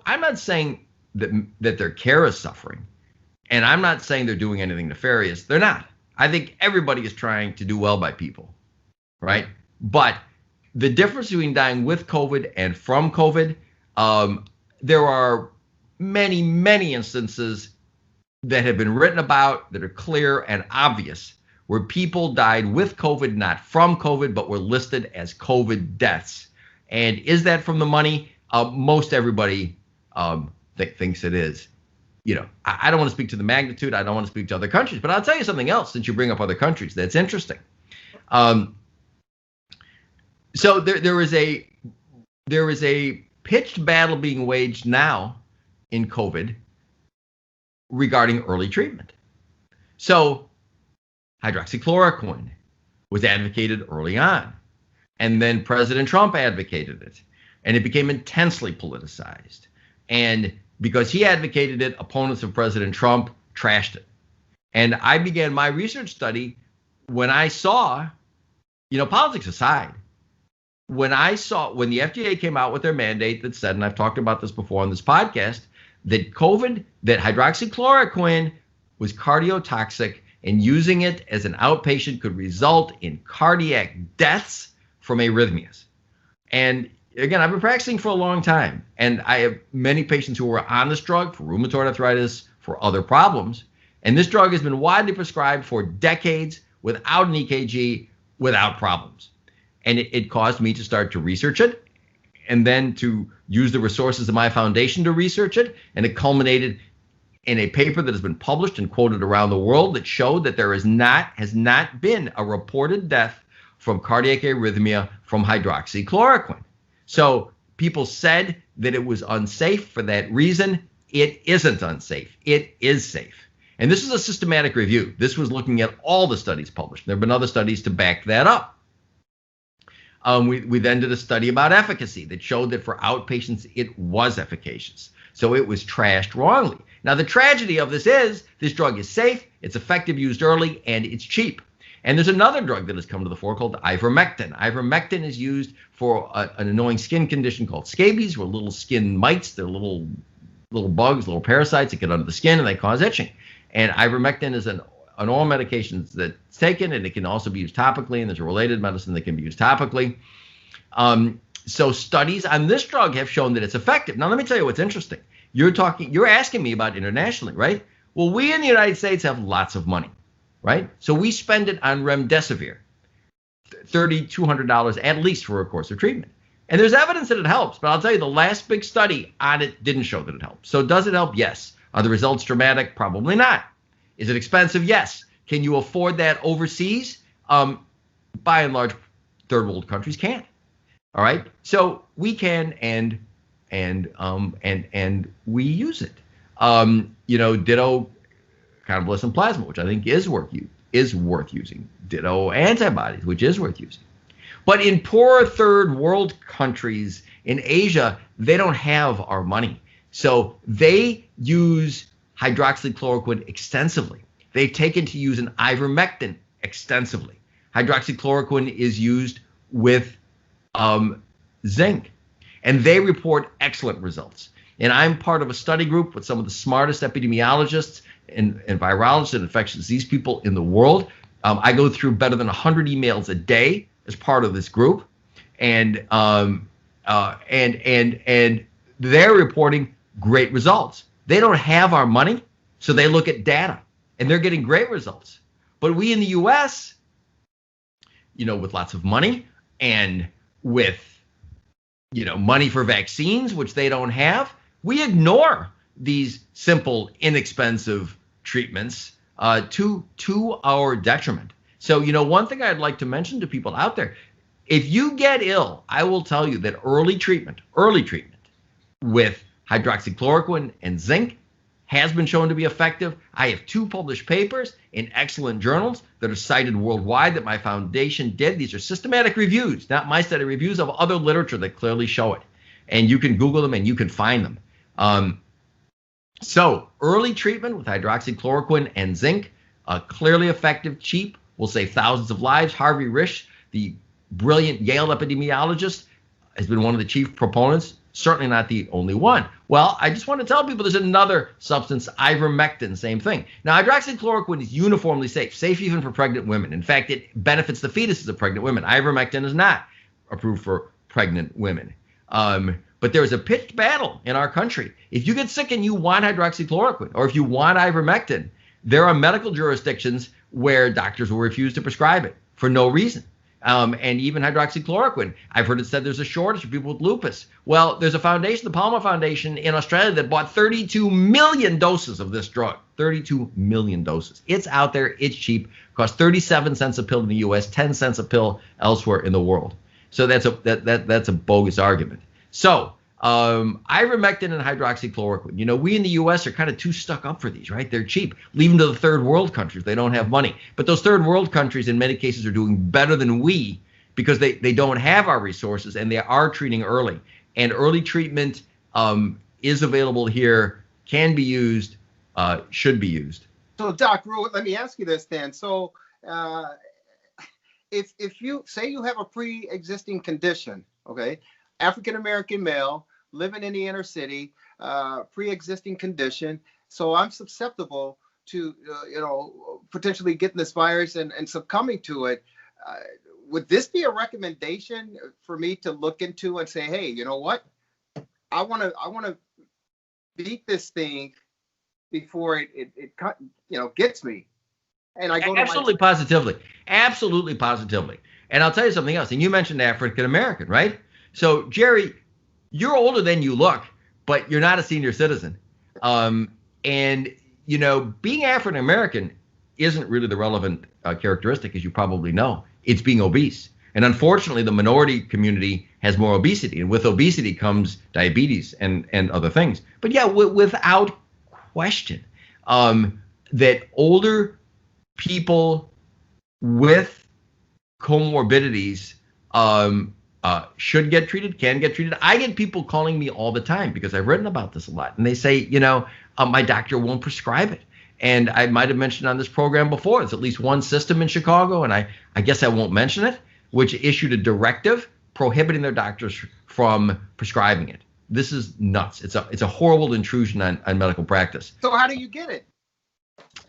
not saying that their care is suffering, and I'm not saying they're doing anything nefarious. They're not. I think everybody is trying to do well by people, right? But the difference between dying with COVID and from COVID, there are many, many instances that have been written about that are clear and obvious, where people died with COVID, not from COVID, but were listed as COVID deaths. And is that from the money? Most everybody thinks it is. I don't want to speak to the magnitude. I don't want to speak to other countries, but I'll tell you something else since you bring up other countries that's interesting. So there is a pitched battle being waged now in COVID regarding early treatment. So hydroxychloroquine was advocated early on, and then President Trump advocated it, and it became intensely politicized. And because he advocated it, opponents of President Trump trashed it. And I began my research study when I saw, politics aside, when the FDA came out with their mandate that said, and I've talked about this before on this podcast, that hydroxychloroquine was cardiotoxic, and using it as an outpatient could result in cardiac deaths from arrhythmias. And again, I've been practicing for a long time, and I have many patients who were on this drug for rheumatoid arthritis, for other problems. And this drug has been widely prescribed for decades without an EKG, without problems. And it caused me to start to research it. and then to use the resources of my foundation to research it. And it culminated in a paper that has been published and quoted around the world that showed that there has not been a reported death from cardiac arrhythmia from hydroxychloroquine. So people said that it was unsafe for that reason. It isn't unsafe. It is safe. And this is a systematic review. This was looking at all the studies published. There have been other studies to back that up. We then did a study about efficacy that showed that for outpatients, it was efficacious. So it was trashed wrongly. Now, the tragedy of this is this drug is safe, it's effective, used early, and it's cheap. And there's another drug that has come to the fore called ivermectin. Ivermectin is used for an annoying skin condition called scabies, where little skin mites, they're little bugs, little parasites that get under the skin and they cause itching. And ivermectin is an oral medication that's taken, and it can also be used topically, and there's a related medicine that can be used topically. So studies on this drug have shown that it's effective. Now, let me tell you what's interesting. You're asking me about internationally, right? Well, we in the United States have lots of money, right? So we spend it on remdesivir, $3,200 at least for a course of treatment. And there's evidence that it helps, but I'll tell you, the last big study on it didn't show that it helps. So does it help? Yes. Are the results dramatic? Probably not. Is it expensive? Yes. Can you afford that overseas? By and large, third world countries can't. All right. So we can, and we use it. Ditto convalescent plasma, which I think is worth using. Ditto antibodies, which is worth using. But in poorer third world countries in Asia, they don't have our money. So they use hydroxychloroquine extensively. They've taken to use an ivermectin extensively. Hydroxychloroquine is used with zinc, and they report excellent results. And I'm part of a study group with some of the smartest epidemiologists and virologists and infectious disease people in the world. I go through better than 100 emails a day as part of this group, and they're reporting great results. They don't have our money, so they look at data, and they're getting great results. But we in the U.S., with lots of money and with, money for vaccines, which they don't have, we ignore these simple, inexpensive treatments to our detriment. So, one thing I'd like to mention to people out there, if you get ill, I will tell you that early treatment with hydroxychloroquine and zinc has been shown to be effective. I have 2 published papers in excellent journals that are cited worldwide that my foundation did. These are systematic reviews, not my study, reviews of other literature that clearly show it. And you can Google them and you can find them. So early treatment with hydroxychloroquine and zinc, clearly effective, cheap, will save thousands of lives. Harvey Risch, the brilliant Yale epidemiologist, has been one of the chief proponents, certainly not the only one. Well, I just want to tell people there's another substance, ivermectin, same thing. Now, hydroxychloroquine is uniformly safe even for pregnant women. In fact, it benefits the fetuses of pregnant women. Ivermectin is not approved for pregnant women. But there's a pitched battle in our country. If you get sick and you want hydroxychloroquine, or if you want ivermectin, there are medical jurisdictions where doctors will refuse to prescribe it for no reason. And even hydroxychloroquine, I've heard it said there's a shortage of people with lupus. Well, there's a foundation, the Palmer Foundation in Australia, that bought 32 million doses of this drug. 32 million doses. It's out there. It's cheap. Costs 37 cents a pill in the U.S., 10 cents a pill elsewhere in the world. So that's a bogus argument. So ivermectin and hydroxychloroquine. We in the U.S. are kind of too stuck up for these, right? They're cheap. Leave them to the third world countries. They don't have money. But those third world countries in many cases are doing better than we because they don't have our resources, and they are treating early. And early treatment is available here, can be used, should be used. So, Doc, let me ask you this then. So if you say you have a pre-existing condition, okay, African-American male, living in the inner city, pre-existing condition. So I'm susceptible to, potentially getting this virus and succumbing to it. Would this be a recommendation for me to look into and say, hey, you know what? I want to beat this thing before it gets me. And I go absolutely positively. And I'll tell you something else. And you mentioned African-American, right? So, Jerry, you're older than you look, but you're not a senior citizen. And, you know, being African American isn't really the relevant characteristic, as you probably know. It's being obese. And unfortunately, the minority community has more obesity. And with obesity comes diabetes and other things. But yeah, without question, that older people with comorbidities should get treated, can get treated. I get people calling me all the time because I've written about this a lot. And they say, you know, my doctor won't prescribe it. And I might have mentioned on this program before, there's at least one system in Chicago, and I guess I won't mention it, which issued a directive prohibiting their doctors from prescribing it. This is nuts. It's a horrible intrusion on medical practice. So how do you get it?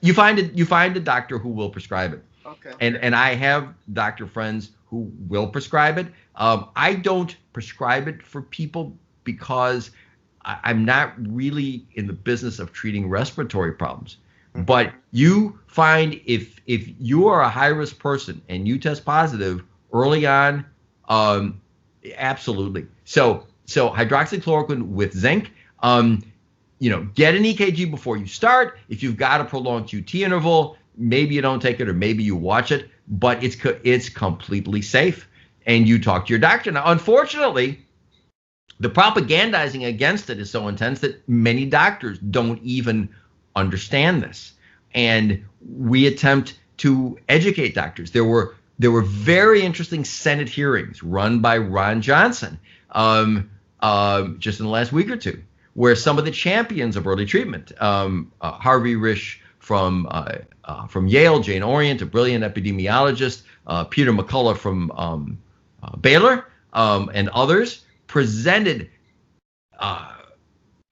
You find a doctor who will prescribe it. Okay. And I have doctor friends who will prescribe it. I don't prescribe it for people because I'm not really in the business of treating respiratory problems. But you find if you are a high-risk person and you test positive early on, absolutely. So hydroxychloroquine with zinc, you know, get an EKG before you start. If you've got a prolonged QT interval, maybe you don't take it or maybe you watch it, but it's completely safe. And you talk to your doctor. Now, unfortunately, the propagandizing against it is so intense that many doctors don't even understand this. And we attempt to educate doctors. There were very interesting Senate hearings run by Ron Johnson just in the last week or two, where some of the champions of early treatment, Harvey Risch from Yale, Jane Orient, a brilliant epidemiologist, Peter McCullough from Baylor, and others, presented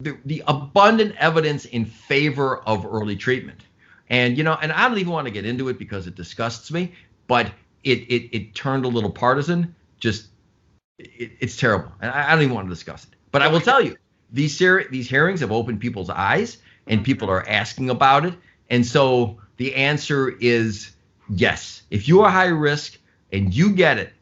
the abundant evidence in favor of early treatment. And, you know, and I don't even want to get into it because it disgusts me, but it turned a little partisan. It's terrible. And I don't even want to discuss it. But I will tell you, these hearings have opened people's eyes and people are asking about it. And so the answer is yes. If you are high risk and you get it,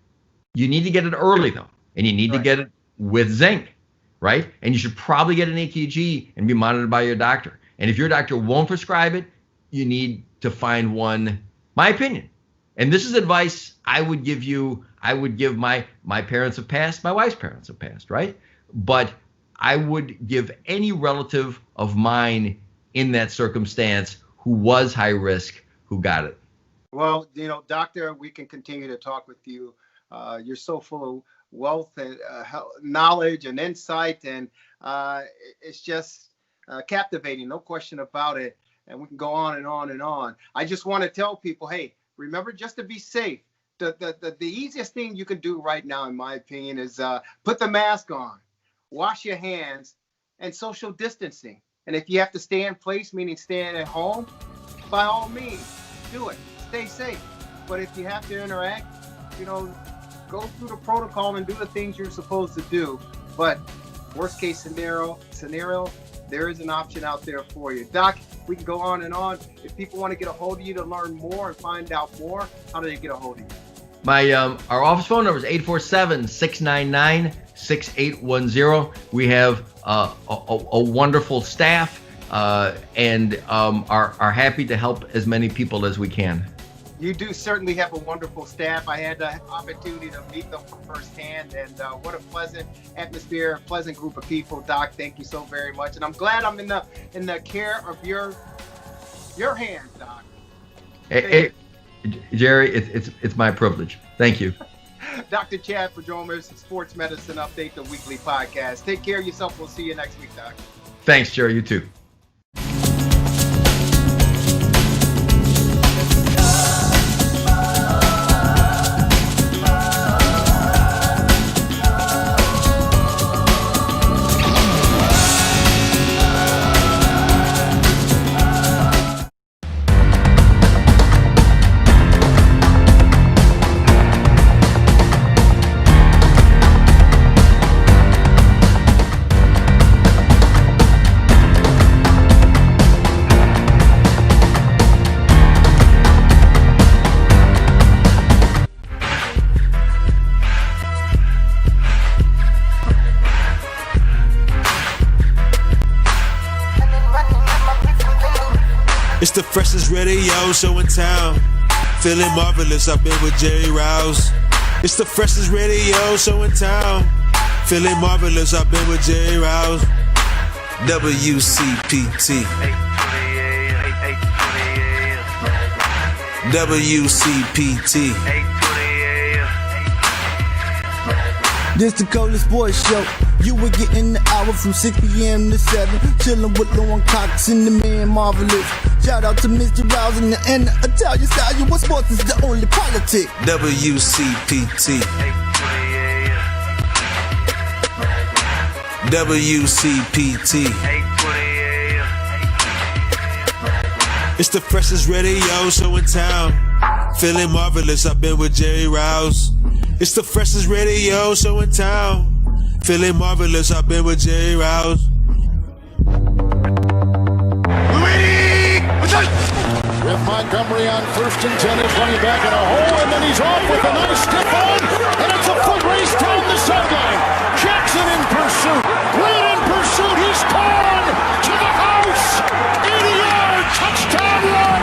you need to get it early though. And you need to get it with zinc, right? And you should probably get an EKG and be monitored by your doctor. And if your doctor won't prescribe it, you need to find one, my opinion. And this is advice I would give you. I would give my parents have passed, my wife's parents have passed, right? But I would give any relative of mine in that circumstance who was high risk, who got it. Well, you know, doctor, we can continue to talk with you. You're so full of wealth and knowledge and insight, and it's just captivating, no question about it. And we can go on and on and on. I just want to tell people, hey, remember, just to be safe, the easiest thing you can do right now, in my opinion, is put the mask on, wash your hands, and social distancing. And if you have to stay in place, meaning staying at home, by all means, do it. Stay safe. But if you have to interact, you know, go through the protocol and do the things you're supposed to do. But worst case scenario, there is an option out there for you. Doc, we can go on and on. If people want to get a hold of you to learn more and find out more, how do they get a hold of you? Our office phone number is 847-699-6810. We have a wonderful staff and are happy to help as many people as we can. You do certainly have a wonderful staff. I had the opportunity to meet them firsthand, and what a pleasant atmosphere, pleasant group of people. Doc, thank you so very much, and I'm glad I'm in the care of your hands, Doc. Hey, Jerry, it's my privilege. Thank you. Dr. Chad Prodromos, Sports Medicine Update, the weekly podcast. Take care of yourself. We'll see you next week, Doc. Thanks, Jerry. You too. It's the freshest radio show in town. Feeling marvelous, I've been with Jerry Riles. It's the freshest radio show in town. Feeling marvelous, I've been with Jerry Riles. WCPT. WCPT. This the coldest sports show. You were getting the hour from 6 p.m. to 7. Chilling with Lauren Cox and the man Marvelous. Shout out to Mr. Riles and the Italian style. You what sports is the only politic. WCPT. WCPT. It's the freshest radio show in town. Feeling marvelous, I've been with Jerry Riles. It's the freshest radio show in town. Feeling marvelous, I've been with Jerry Riles. With Montgomery on 1st and 10, is running back in a hole, and then he's off with a nice stiff arm, and it's a foot race down the sideline. Jackson in pursuit, Green in pursuit, he's gone to the house, 80-yard touchdown run.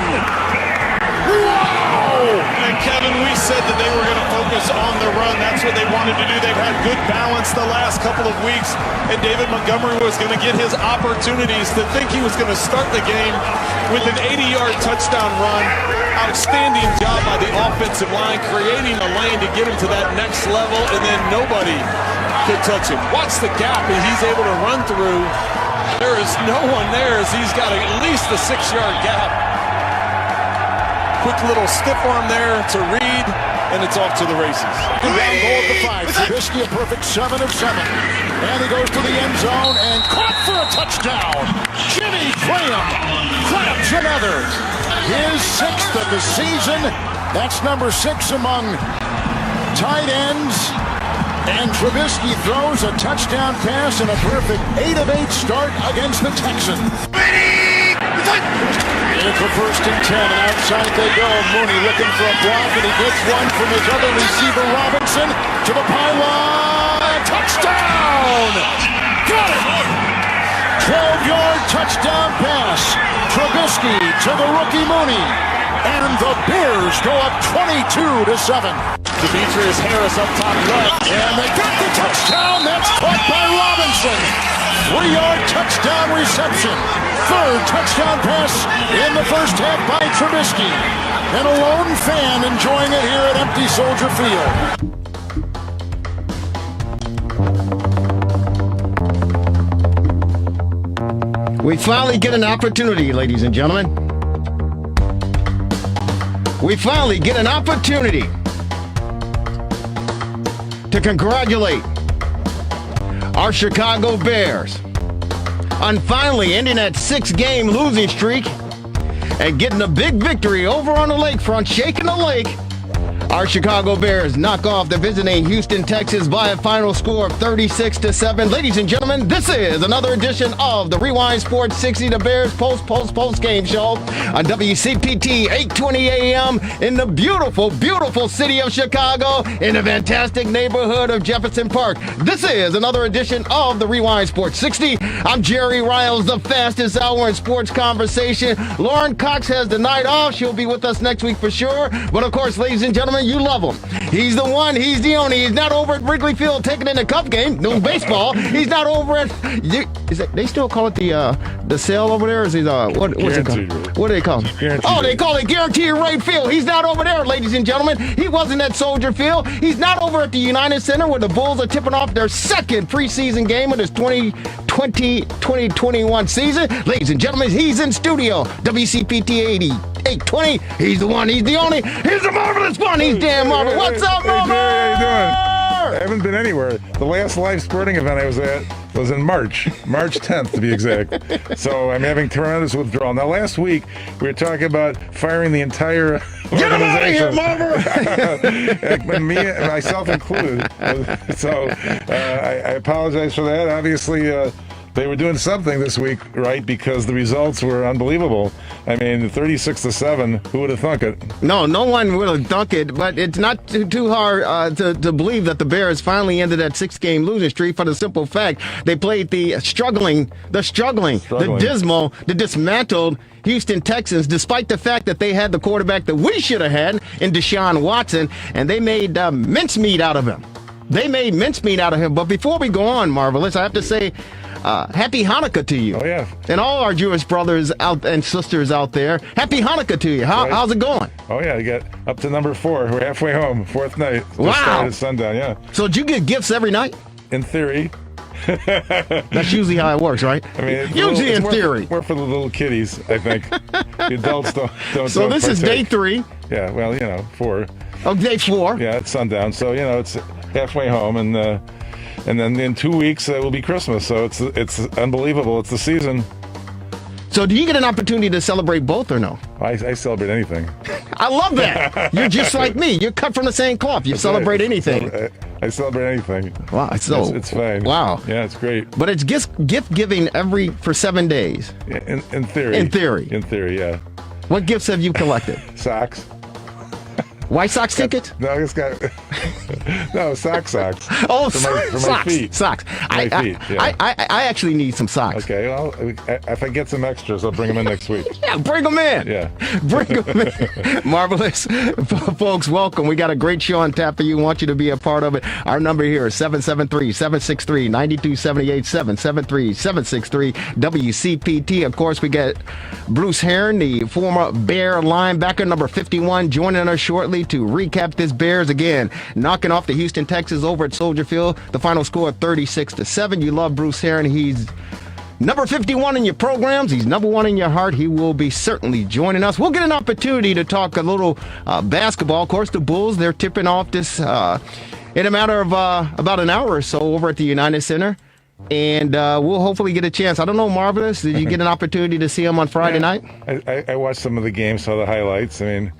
Wow! And Kevin, we said that they were going to focus on the run. That's what they wanted to do. They've had good balance the last couple of weeks, and David Montgomery was going to get his opportunities. To think he was going to start the game with an 80-yard touchdown run. Outstanding job by the offensive line, creating a lane to get him to that next level, and then nobody could touch him. Watch the gap that he's able to run through. There is no one there as he's got at least a 6-yard gap. Quick little stiff arm there to Reed, and it's off to the races. Down goal at the 5. Trubisky a perfect 7 of 7. And he goes to the end zone and caught for a touchdown. Jimmy Graham grabs another. His 6th of the season. That's number 6 among tight ends. And Trubisky throws a touchdown pass and a perfect 8 of 8 start against the Texans. It's a 1st and 10, and outside they go. Mooney looking for a block, and he gets one from his other receiver, Robinson, to the pylon. Touchdown! Got it! 12-yard touchdown pass. Trubisky to the rookie Mooney. And the Bears go up 22-7. Demetrius Harris up top left. And they got the touchdown. That's caught by Robinson. 3-yard touchdown reception. 3rd touchdown pass in the first half by Trubisky. And a lone fan enjoying it here at empty Soldier Field. We finally get an opportunity, ladies and gentlemen. We finally get an opportunity to congratulate our Chicago Bears on finally ending that 6-game losing streak and getting a big victory over on the lakefront, shaking the lake. Our Chicago Bears knock off the visiting Houston Texans by a final score of 36-7. Ladies and gentlemen, this is another edition of the Rewind Sports 60, the Bears post game show on WCPT 820 AM in the beautiful, beautiful city of Chicago in the fantastic neighborhood of Jefferson Park. This is another edition of the Rewind Sports 60. I'm Jerry Riles, the fastest hour in sports conversation. Lauren Cox has the night off. She'll be with us next week for sure. But of course, ladies and gentlemen, you love him. He's the one. He's the only. He's not over at Wrigley Field taking in a cup game, doing baseball. He's not over at. They still call it the sale over there? Is he what's it called? What do they call it? They call it Guaranteed Rate Field. He's not over there, ladies and gentlemen. He wasn't at Soldier Field. He's not over at the United Center where the Bulls are tipping off their 2nd preseason game of this 2020-2021 season. Ladies and gentlemen, he's in studio. WCPT 820. He's the one. He's the only. He's the marvelous one. He's Dan Marver. What's up, Marver? How you doing? I haven't been anywhere. The last live sporting event I was at was in March 10th to be exact. So I'm having tremendous withdrawal. Now, last week we were talking about firing the entire Get him out of here, Marver! And me, myself included. So I apologize for that. Obviously, they were doing something this week, right? Because the results were unbelievable. I mean, 36-7. Who would have thunk it? No one would have thunk it, but it's not too hard to believe that the Bears finally ended that 6-game losing streak for the simple fact they played the struggling, the dismal, the dismantled Houston Texans, despite the fact that they had the quarterback that we should have had in Deshaun Watson, and they made mincemeat out of him. But before we go on, Marvelous, I have to say, happy Hanukkah to you. Oh, yeah. And all our Jewish brothers out and sisters out there. Happy Hanukkah to you. How's it going? Oh, yeah. You got up to number 4. We're halfway home. 4th night. Wow. Just started sundown, yeah. So do you get gifts every night? In theory. That's usually how it works, right? I mean, usually in theory. More for the little kiddies, I think. The adults don't. So this is day 3. Yeah, well, 4. Oh, day 4. Yeah, it's sundown. So, it's halfway home, and then in 2 weeks it will be Christmas. So it's unbelievable. It's the season. So do you get an opportunity to celebrate both or no? I celebrate anything. I love that. You're just like me. You're cut from the same cloth. You celebrate anything. I celebrate anything. Wow, it's fine. Wow. Yeah, it's great. But it's gift giving for 7 days. Yeah, in theory. In theory. In theory, yeah. What gifts have you collected? Socks. White Sox tickets? No, it's got socks. Oh, for my feet. Socks. My feet. Yeah. I actually need some socks. Okay, well, if I get some extras, I'll bring them in next week. Yeah, bring them in. Yeah. Bring them in. Marvelous. Folks, welcome. We got a great show on tap for you. Want you to be a part of it. Our number here is 773-763-9278, 773-763-WCPT. Of course, we got Bruce Heron, the former Bear linebacker, number 51, joining us shortly to recap this Bears again, knocking off the Houston Texans over at Soldier Field. The final score 36-7. You love Bruce Heron. He's number 51 in your programs. He's number 1 in your heart. He will be certainly joining us. We'll get an opportunity to talk a little basketball. Of course, the Bulls, they're tipping off this in a matter of about an hour or so over at the United Center. And we'll hopefully get a chance. I don't know, Marvelous, did you get an opportunity to see him on Friday night? I watched some of the games, saw the highlights. I mean,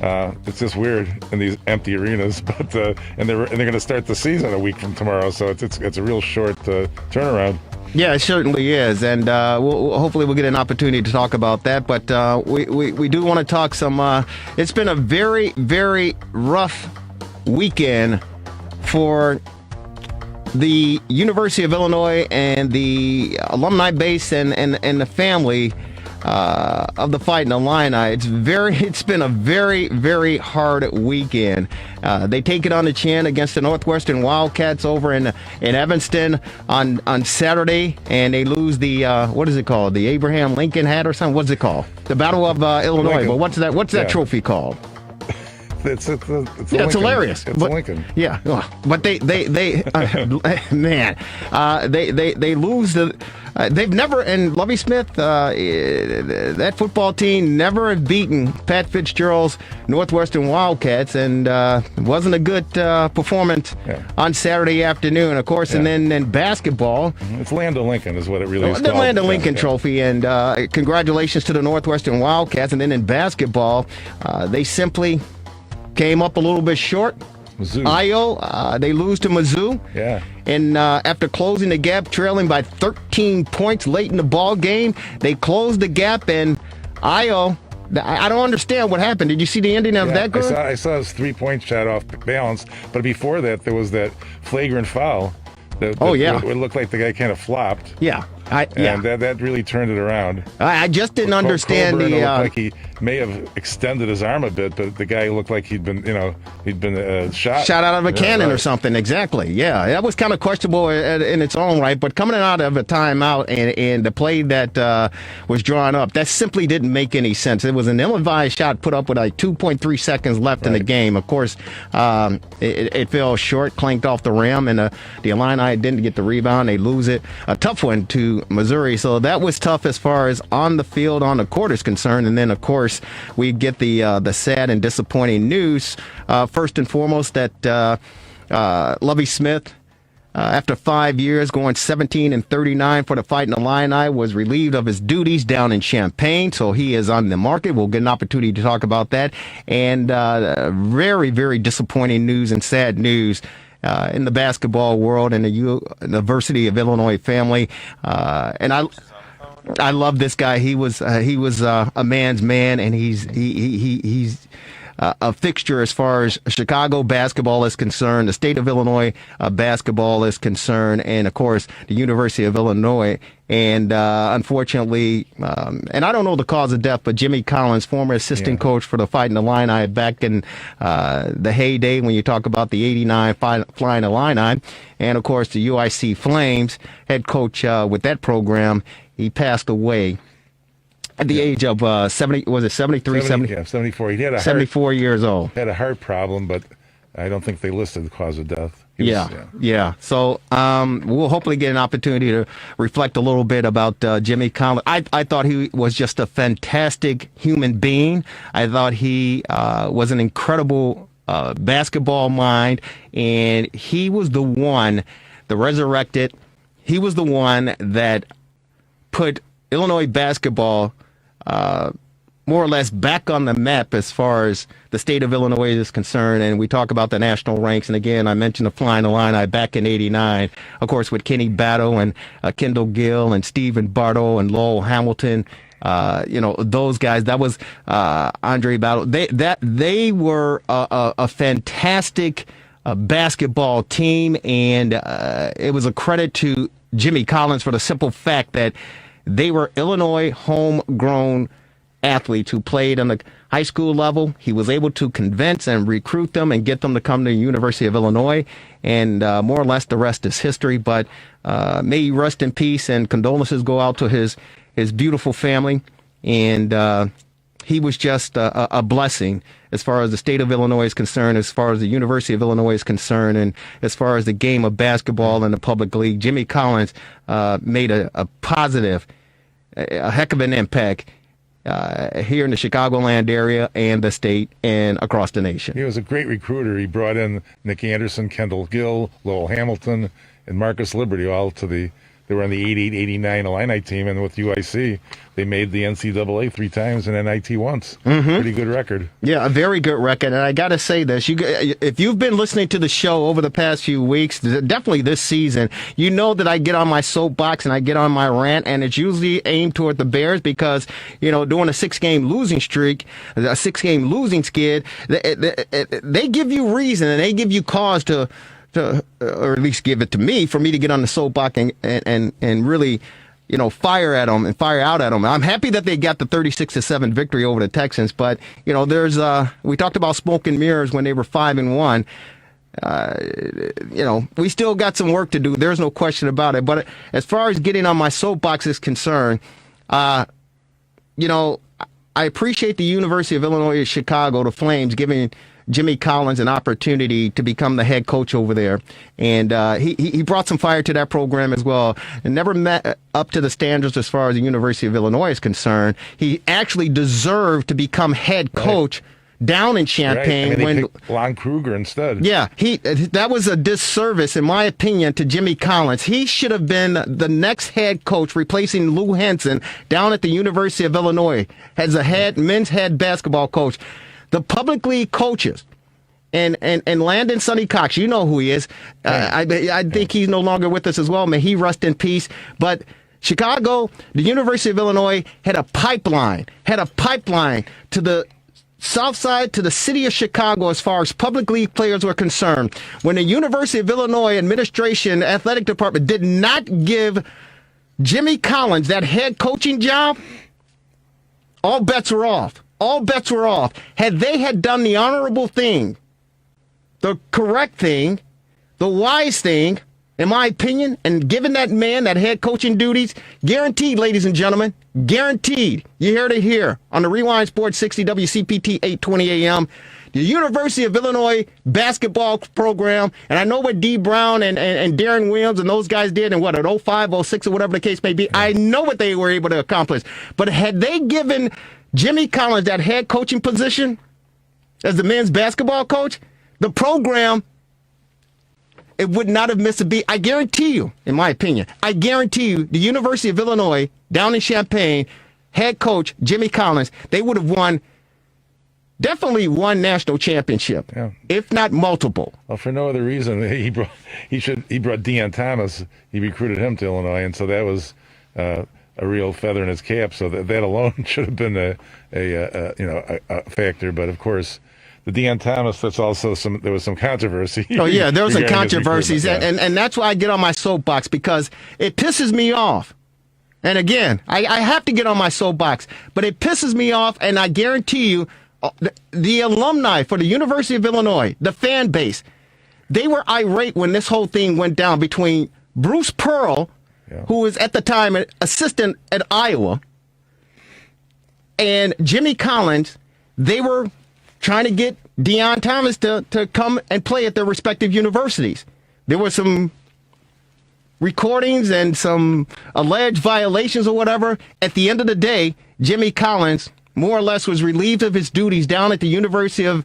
it's just weird in these empty arenas, but and they're going to start the season a week from tomorrow, so it's a real short turnaround. Yeah, it certainly is, and hopefully we'll get an opportunity to talk about that. But we do want to talk some. It's been a very, very rough weekend for the University of Illinois and the alumni base and the family of the Fighting Illini. It's been a very, very hard weekend. They take it on the chin against the Northwestern Wildcats over in Evanston on Saturday, and they lose the what is it called? The Abraham Lincoln hat or something? What's it called? The Battle of Illinois. But what's that trophy called? It's it's hilarious. It's Lincoln. Yeah, but they man, they lose the. They've never, and Lovie Smith, that football team never have beaten Pat Fitzgerald's Northwestern Wildcats, and it wasn't a good performance on Saturday afternoon, of course. And then in basketball, it's Land of Lincoln is what it really is the called. Land of Lincoln Trophy, and congratulations to the Northwestern Wildcats. And then in basketball, they simply came up a little bit short. Mizzou. Io, they lose to Mizzou. Yeah. And after closing the gap, trailing by 13 points late in the ball game, they closed the gap, and Io, I don't understand what happened. Did you see the ending of that goal? I saw his 3-point shot off balance, but before that, there was that flagrant foul. It looked like the guy kind of flopped. Yeah. That really turned it around. I just didn't understand Coburn looked like he may have extended his arm a bit, but the guy looked like he'd been shot out of a cannon or something. Exactly. Yeah, that was kind of questionable in its own right. But coming out of a timeout and the play that was drawn up, that simply didn't make any sense. It was an ill-advised shot put up with like 2.3 seconds left in the game. Of course, it fell short, clanked off the rim, and the Illini didn't get the rebound. They lose it. A tough one to Missouri. So that was tough as far as on the field, on the court is concerned. And then, of course, we get the sad and disappointing news. First and foremost, that Lovie Smith, after 5 years, going 17-39 for the Fighting Illini, was relieved of his duties down in Champaign. So he is on the market. We'll get an opportunity to talk about that. And very, very disappointing news and sad news in the basketball world and the University of Illinois family. And I love this guy. He was a man's man, and he's a fixture as far as Chicago basketball is concerned, the state of Illinois basketball is concerned, and of course the University of Illinois. And unfortunately, and I don't know the cause of death, but Jimmy Collins, former assistant coach for the Fighting Illini back in the heyday when you talk about the '89 Flying Illini, and of course the UIC Flames head coach with that program, he passed away at the age of 70, was it 73? 74. He had 74 years old. Had a heart problem, but I don't think they listed the cause of death. So we'll hopefully get an opportunity to reflect a little bit about Jimmy Collins. I thought he was just a fantastic human being. I thought he was an incredible basketball mind, and he was the one that resurrected. He was the one that put Illinois basketball more or less back on the map as far as the state of Illinois is concerned. And we talk about the national ranks. And again, I mentioned the Flying Illini back in '89, of course, with Kenny Battle and Kendall Gill and Stephen Bartle and Lowell Hamilton. Those guys, that was Andre Battle. They were a fantastic basketball team. And it was a credit to Jimmy Collins for the simple fact that they were Illinois homegrown athletes who played on the high school level. He was able to convince and recruit them and get them to come to the University of Illinois. And more or less the rest is history. But may he rest in peace, and condolences go out to his beautiful family. And he was just a blessing as far as the state of Illinois is concerned, as far as the University of Illinois is concerned, and as far as the game of basketball in the public league. Jimmy Collins made a positive, a heck of an impact here in the Chicagoland area and the state and across the nation. He was a great recruiter. He brought in Nick Anderson, Kendall Gill, Lowell Hamilton, and Marcus Liberty all to they were on the '88-'89 Illini team, and with UIC, they made the NCAA 3 times and NIT once. Pretty good record. Yeah, a very good record. And I got to say this, if you've been listening to the show over the past few weeks, definitely this season, you know that I get on my soapbox and I get on my rant, and it's usually aimed toward the Bears because, during a 6-game losing streak, a 6-game losing skid, they give you reason and they give you cause to or at least give it to me, for me to get on the soapbox and really, fire at them and fire out at them. I'm happy that they got the 36-7 victory over the Texans, but there's we talked about smoke and mirrors when they were 5-1. We still got some work to do. There's no question about it. But as far as getting on my soapbox is concerned, I appreciate the University of Illinois Chicago, the Flames, giving Jimmy Collins an opportunity to become the head coach over there. And he brought some fire to that program as well, and never met up to the standards as far as the University of Illinois is concerned. He actually deserved to become head coach down in Champaign. They picked Lon Kruger instead. Yeah, that was a disservice, in my opinion, to Jimmy Collins. He should have been the next head coach, replacing Lou Henson down at the University of Illinois as a men's head basketball coach. The public league coaches and Landon Sonny Cox, you know who he is. I think he's no longer with us as well. May he rest in peace. But Chicago, the University of Illinois had a pipeline to the south side, to the city of Chicago, as far as public league players were concerned. When the University of Illinois administration, athletic department did not give Jimmy Collins that head coaching job, all bets were off. All bets were off. Had they had done the honorable thing, the correct thing, the wise thing, in my opinion, and given that man that head coaching duties, guaranteed, ladies and gentlemen, guaranteed, you heard it here on the Rewind Sports 60 WCPT 820 AM, the University of Illinois basketball program, and I know what D. Brown and Darren Williams and those guys did in at 05, 06, or whatever the case may be. I know what they were able to accomplish. But had they given Jimmy Collins that head coaching position as the men's basketball coach, the program, it would not have missed a beat. I guarantee you, in my opinion, I guarantee you, the University of Illinois down in Champaign, head coach Jimmy Collins, they would have won definitely one national championship, if not multiple. Well, for no other reason, he brought Deion Thomas. He recruited him to Illinois, and so that was a real feather in his cap. So that alone should have been a factor. But of course, the Deion Thomas, there was some controversy. Oh yeah, there was some controversies, and that's why I get on my soapbox, because it pisses me off. And again, I have to get on my soapbox, but it pisses me off, and I guarantee you, the alumni for the University of Illinois, the fan base, they were irate when this whole thing went down between Bruce Pearl, who was at the time an assistant at Iowa, and Jimmy Collins. They were trying to get Deion Thomas to come and play at their respective universities. There were some recordings and some alleged violations or whatever. At the end of the day, Jimmy Collins more or less was relieved of his duties down at the University of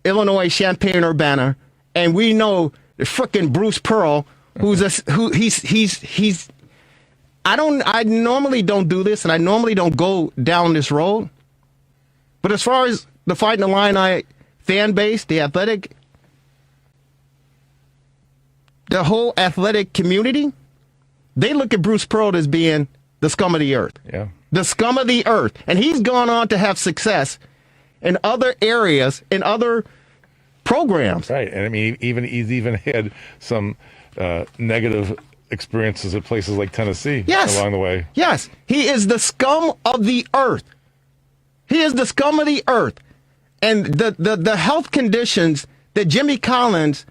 Illinois Champaign-Urbana, and we know the frickin' Bruce Pearl, he's I normally don't do this, and I normally don't go down this road, but as far as the Fighting Illini fan base, the whole athletic community, they look at Bruce Pearl as being the scum of the earth. Yeah. The scum of the earth. And he's gone on to have success in other areas, in other programs. Right. And I mean, he's even had some negative experiences at places like Tennessee along the way. Yes. He is the scum of the earth. He is the scum of the earth. And the health conditions that Jimmy Collins,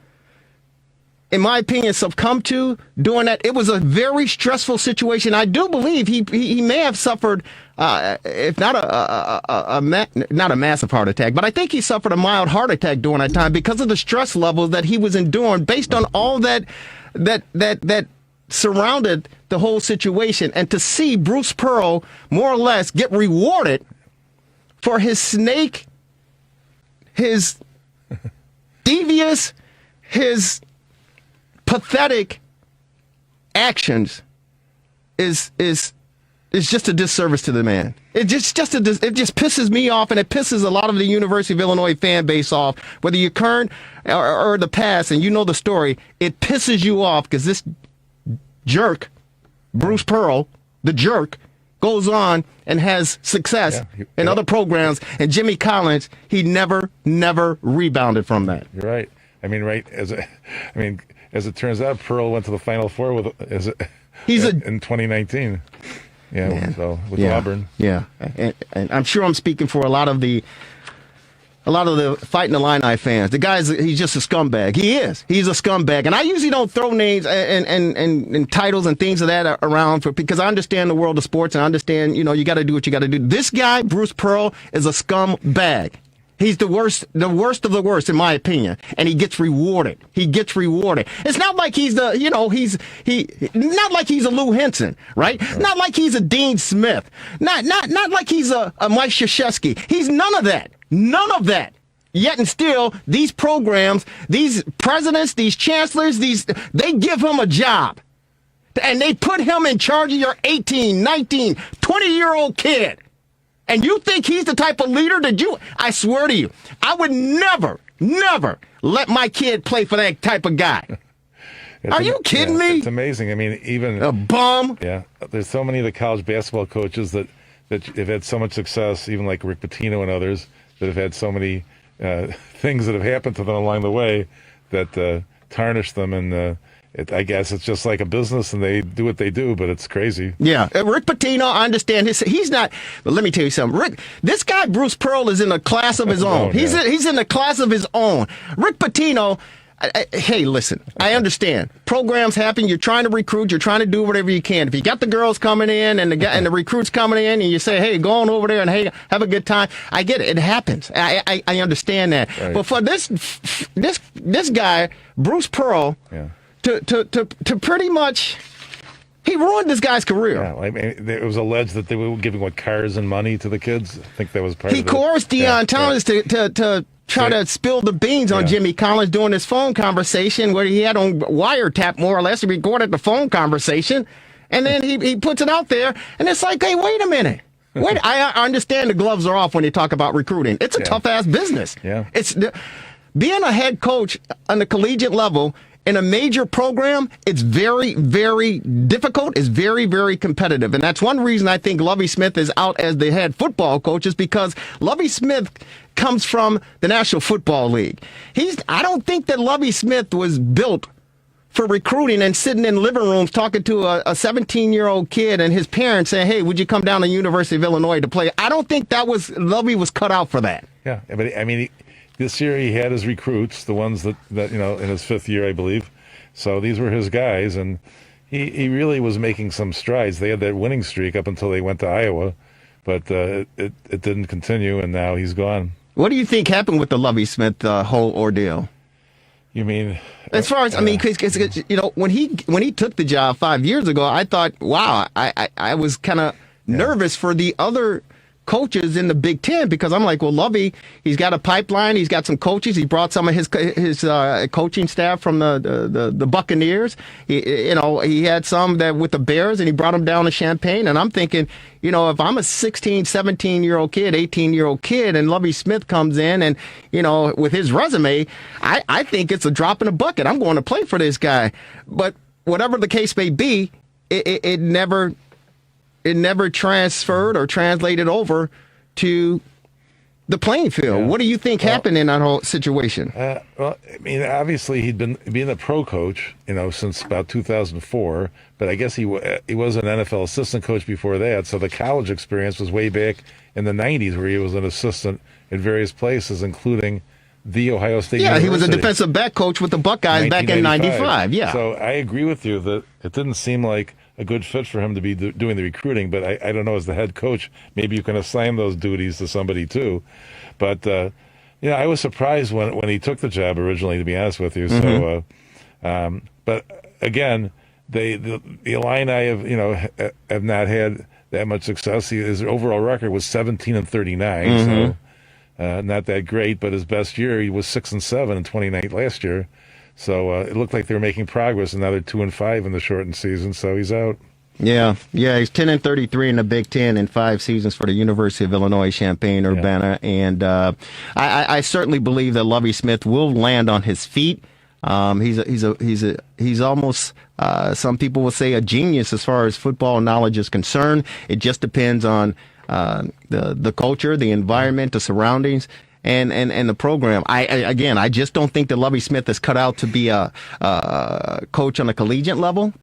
in my opinion, succumbed to doing that, it was a very stressful situation. I do believe he may have suffered, if not not a massive heart attack, but I think he suffered a mild heart attack during that time because of the stress levels that he was enduring based on all that surrounded the whole situation. And to see Bruce Pearl more or less get rewarded for his snake, his devious, his pathetic actions is just a disservice to the man. It just pisses me off, and it pisses a lot of the University of Illinois fan base off, whether you're current or the past, and you know the story. It pisses you off because this jerk, Bruce Pearl, the jerk, goes on and has success in other programs, and Jimmy Collins, he never rebounded from that. You're right. I mean, as it turns out, Pearl went to the Final Four in 2019. Yeah, Man. So with Auburn. Yeah, and I'm sure I'm speaking for a lot of the Fighting Illini fans. The he's just a scumbag. He is. He's a scumbag. And I usually don't throw names and titles and things of that around because I understand the world of sports and I understand, you got to do what you got to do. This guy, Bruce Pearl, is a scumbag. He's the worst of the worst, in my opinion, and he gets rewarded. It's not like he's not like he's a Lou Henson, right? Not like he's a Dean Smith, not like he's a Mike Krzyzewski. He's none of that. Yet and still, these programs, these presidents, these chancellors, they give him a job, and they put him in charge of your 18, 19, 20-year-old kid. And you think he's the type of leader I swear to you, I would never let my kid play for that type of guy. Are you kidding me? It's amazing. I mean, even a bum. Yeah. There's so many of the college basketball coaches that have had so much success, even like Rick Pitino and others, that have had so many things that have happened to them along the way that tarnish them. And I guess it's just like a business, and they do what they do, but it's crazy. Yeah, Rick Pitino, I understand he's not. But let me tell you something. This guy Bruce Pearl is in a class of his own. He's in a class of his own. Rick Pitino. Hey, listen. I understand. Programs happen. You're trying to recruit. You're trying to do whatever you can. If you got the girls coming in and the recruits coming in, and you say, "Hey, go on over there and hey, have a good time." I get it. It happens. I understand that. Right. But for this guy Bruce Pearl. Yeah. To pretty much, he ruined this guy's career. Yeah, I mean, it was alleged that they were giving cars and money to the kids. I think that was part of it. He coerced Deion Thomas to try to spill the beans on Jimmy Collins during this phone conversation where he had on wiretap, more or less. He recorded the phone conversation, and then he puts it out there, and it's like, hey, wait a minute. Wait, I understand the gloves are off when you talk about recruiting. It's a tough-ass business. Yeah. Being a head coach on the collegiate level in a major program, it's very, very difficult. It's very, very competitive. And that's one reason I think Lovie Smith is out as the head football coach, is because Lovie Smith comes from the National Football League. I don't think that Lovie Smith was built for recruiting and sitting in living rooms talking to a 17-year-old kid and his parents saying, hey, would you come down to the University of Illinois to play? I don't think Lovie was cut out for that. Yeah, but I mean, this year he had his recruits, the ones that in his 5th year, I believe. So these were his guys, and he really was making some strides. They had that winning streak up until they went to Iowa, but it didn't continue, and now he's gone. What do you think happened with the Lovie Smith whole ordeal? You mean, as far as cause, when he took the job 5 years ago, I thought, wow, I was kind of nervous for the other coaches in the Big Ten, because I'm like, well, Lovie, he's got a pipeline, he's got some coaches, he brought some of his coaching staff from the Buccaneers, he had some that with the Bears, and he brought them down to Champaign, and I'm thinking, if I'm a 16, 17-year-old kid, 18-year-old kid, and Lovie Smith comes in and, with his resume, I think it's a drop in the bucket. I'm going to play for this guy. But whatever the case may be, it never transferred or translated over to the playing field. What do you think happened in that whole situation? Well, I mean, obviously he'd been being a pro coach, since about 2004. But I guess he was an NFL assistant coach before that. So the college experience was way back in the 90s, where he was an assistant in various places, including the Ohio State University. He was a defensive back coach with the Buckeyes back in 95. Yeah. So I agree with you that it didn't seem like a good fit for him to be doing the recruiting, but I don't know, as the head coach, maybe you can assign those duties to somebody too. But I was surprised when he took the job originally, to be honest with you. So, but again, the Illini have not had that much success. His overall record was 17-39, so not that great. But his best year, he was 6-7 in 29 last year. So it looked like they were making progress, and now they're 2-5 in the shortened season. So he's out. Yeah, he's 10-33 in the Big Ten in 5 seasons for the University of Illinois, Champaign-Urbana, and I certainly believe that Lovie Smith will land on his feet. He's almost some people will say a genius as far as football knowledge is concerned. It just depends on the culture, the environment, the surroundings, and the program. I just don't think that Lovie Smith is cut out to be a coach on a collegiate level.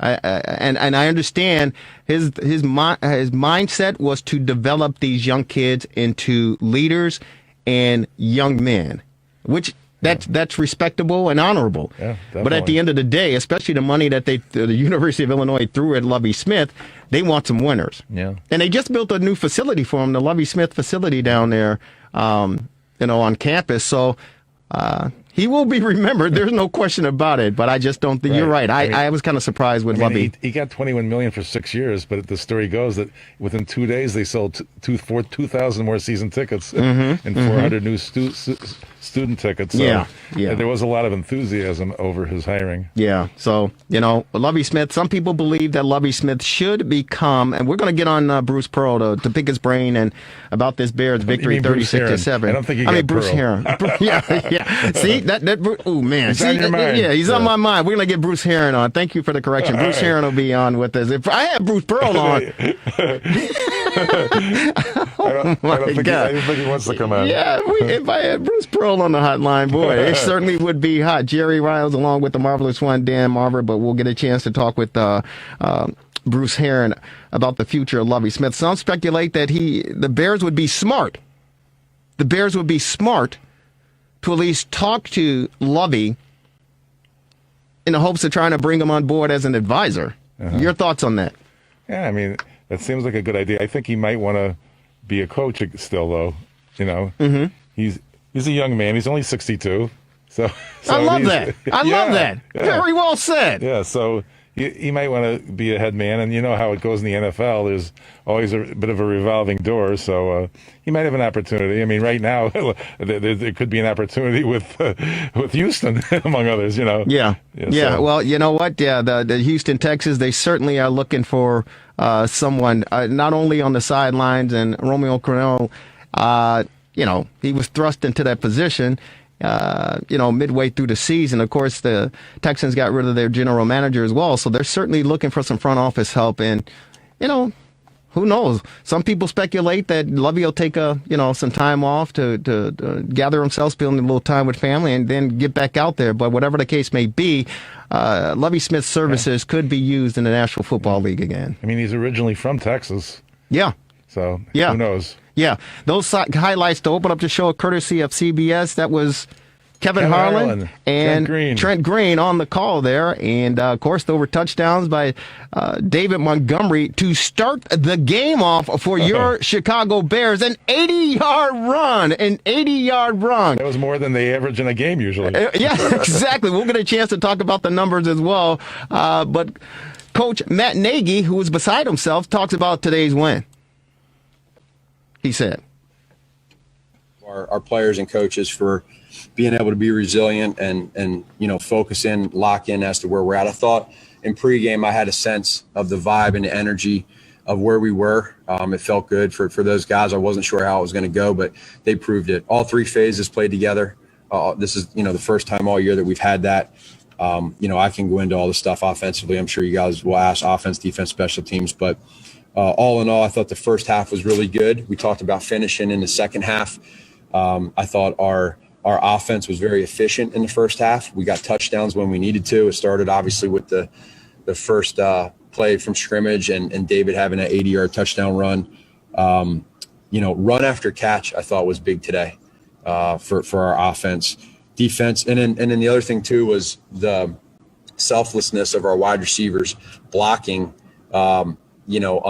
And I understand his mindset was to develop these young kids into leaders and young men, which that's respectable and honorable. Yeah, but at the end of the day, especially the money that the University of Illinois threw at Lovie Smith, they want some winners. Yeah. And they just built a new facility for him, the Lovie Smith facility down there, on campus. So he will be remembered. There's no question about it. But I just don't think you're right. I was kind of surprised with Lovie. He got $21 million for 6 years, but the story goes that within 2 days they sold 2,000 more season tickets and 400 new student tickets. So there was a lot of enthusiasm over his hiring. Yeah. So Lovie Smith. Some people believe that Lovie Smith should become, and we're going to get on Bruce Pearl to pick his brain and about this Bears victory, 36-7. I don't think he got Bruce Pearl. Heron. Yeah. See that? Oh man. It's on your mind. Yeah, he's on my mind. We're gonna get Bruce Heron on. Thank you for the correction. Bruce Heron will be on with us. If I had Bruce Pearl on, I don't think he wants to come on. Yeah, if I had Bruce Pearl on the hotline, boy, it certainly would be hot. Jerry Riles along with the marvelous one, Dan Marver, but we'll get a chance to talk with Bruce Heron about the future of Lovie Smith. Some speculate that the Bears would be smart. The Bears would be smart to at least talk to Lovie in the hopes of trying to bring him on board as an advisor. Your thoughts on that? Yeah, I mean, that seems like a good idea. I think he might want to be a coach still, though. He's a young man. He's only 62. So I love that. I love that. Very well said. Yeah, so he might want to be a head man. And you know how it goes in the NFL. There's always a bit of a revolving door. So he might have an opportunity. I mean, right now, there could be an opportunity with Houston, among others, you know. Yeah. So. Well, you know what? Yeah, the Houston Texans, they certainly are looking for someone, not only on the sidelines, and Romeo Crennel, you know, he was thrust into that position, you know, midway through the season. Of course, the Texans got rid of their general manager as well, so they're certainly looking for some front office help. And, you know, who knows? Some people speculate that Lovey will take some time off to gather himself, spend a little time with family, and then get back out there. But whatever the case may be, Lovey Smith's services could be used in the National Football League again. I mean, he's originally from Texas. Yeah. So who knows? Yeah, those highlights to open up the show, courtesy of CBS. That was Kevin Harlan and Trent Green on the call there. And, of course, there were touchdowns by David Montgomery to start the game off for your Chicago Bears. An 80-yard run. That was more than they average in a game usually. Yeah, exactly. We'll get a chance to talk about the numbers as well. But Coach Matt Nagy, who was beside himself, talks about today's win. He said, our players and coaches for being able to be resilient and focus in, lock in as to where we're at. I thought in pregame I had a sense of the vibe and the energy of where we were. It felt good for those guys. I wasn't sure how it was going to go, but they proved it. All three phases played together. This is the first time all year that we've had that. I can go into all the stuff offensively. I'm sure you guys will ask offense, defense, special teams, but all in all, I thought the first half was really good. We talked about finishing in the second half. I thought our offense was very efficient in the first half. We got touchdowns when we needed to. It started obviously with the first play from scrimmage and David having an 80-yard touchdown run. Run after catch I thought was big today for our offense. Defense, and then the other thing too was the selflessness of our wide receivers blocking. On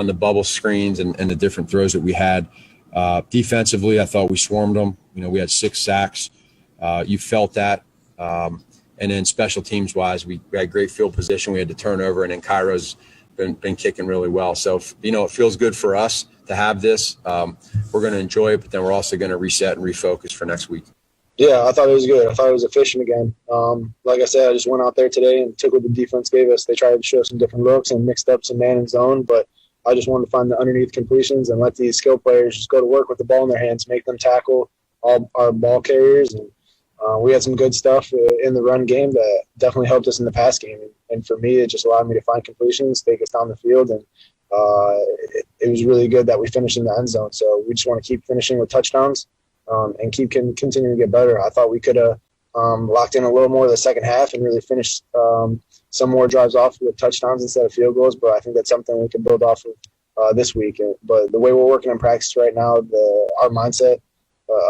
the bubble screens and the different throws that we had. Defensively, I thought we swarmed them. We had 6 sacks. You felt that. And then special teams wise, we had great field position. We had the turnover, and then Cairo's been kicking really well. So, it feels good for us to have this. We're going to enjoy it, but then we're also going to reset and refocus for next week. Yeah, I thought it was good. I thought it was efficient again. Like I said, I just went out there today and took what the defense gave us. They tried to show some different looks and mixed up some man and zone, but I just wanted to find the underneath completions and let these skill players just go to work with the ball in their hands, make them tackle all our ball carriers. And we had some good stuff in the run game that definitely helped us in the pass game. And for me, it just allowed me to find completions, take us down the field, and it was really good that we finished in the end zone. So we just want to keep finishing with touchdowns. And keep continuing to get better. I thought we could have locked in a little more of the second half and really finished some more drives off with touchdowns instead of field goals, but I think that's something we can build off of this week. But the way we're working in practice right now, our mindset